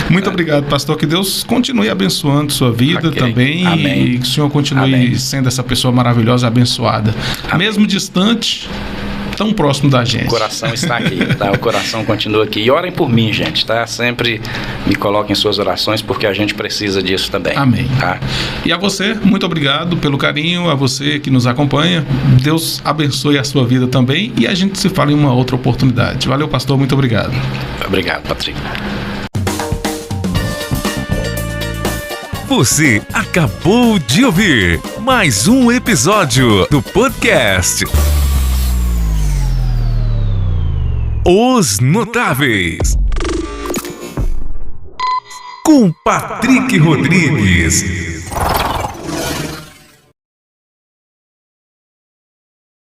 Muito obrigado, pastor. Que Deus continue abençoando sua vida também. Amém. E que o Senhor continue sendo essa pessoa maravilhosa, abençoada. Amém. Mesmo distante, tão próximo da gente. O coração está aqui, tá? O coração continua aqui. E orem por mim, gente, tá? Sempre me coloquem em suas orações, porque a gente precisa disso também. Amém. Tá? E a você, muito obrigado pelo carinho, a você que nos acompanha. Deus abençoe a sua vida também, e a gente se fala em uma outra oportunidade. Valeu, pastor, muito obrigado. Obrigado, Patrick. Você acabou de ouvir mais um episódio do podcast Os Notáveis, com Patrick Rodrigues.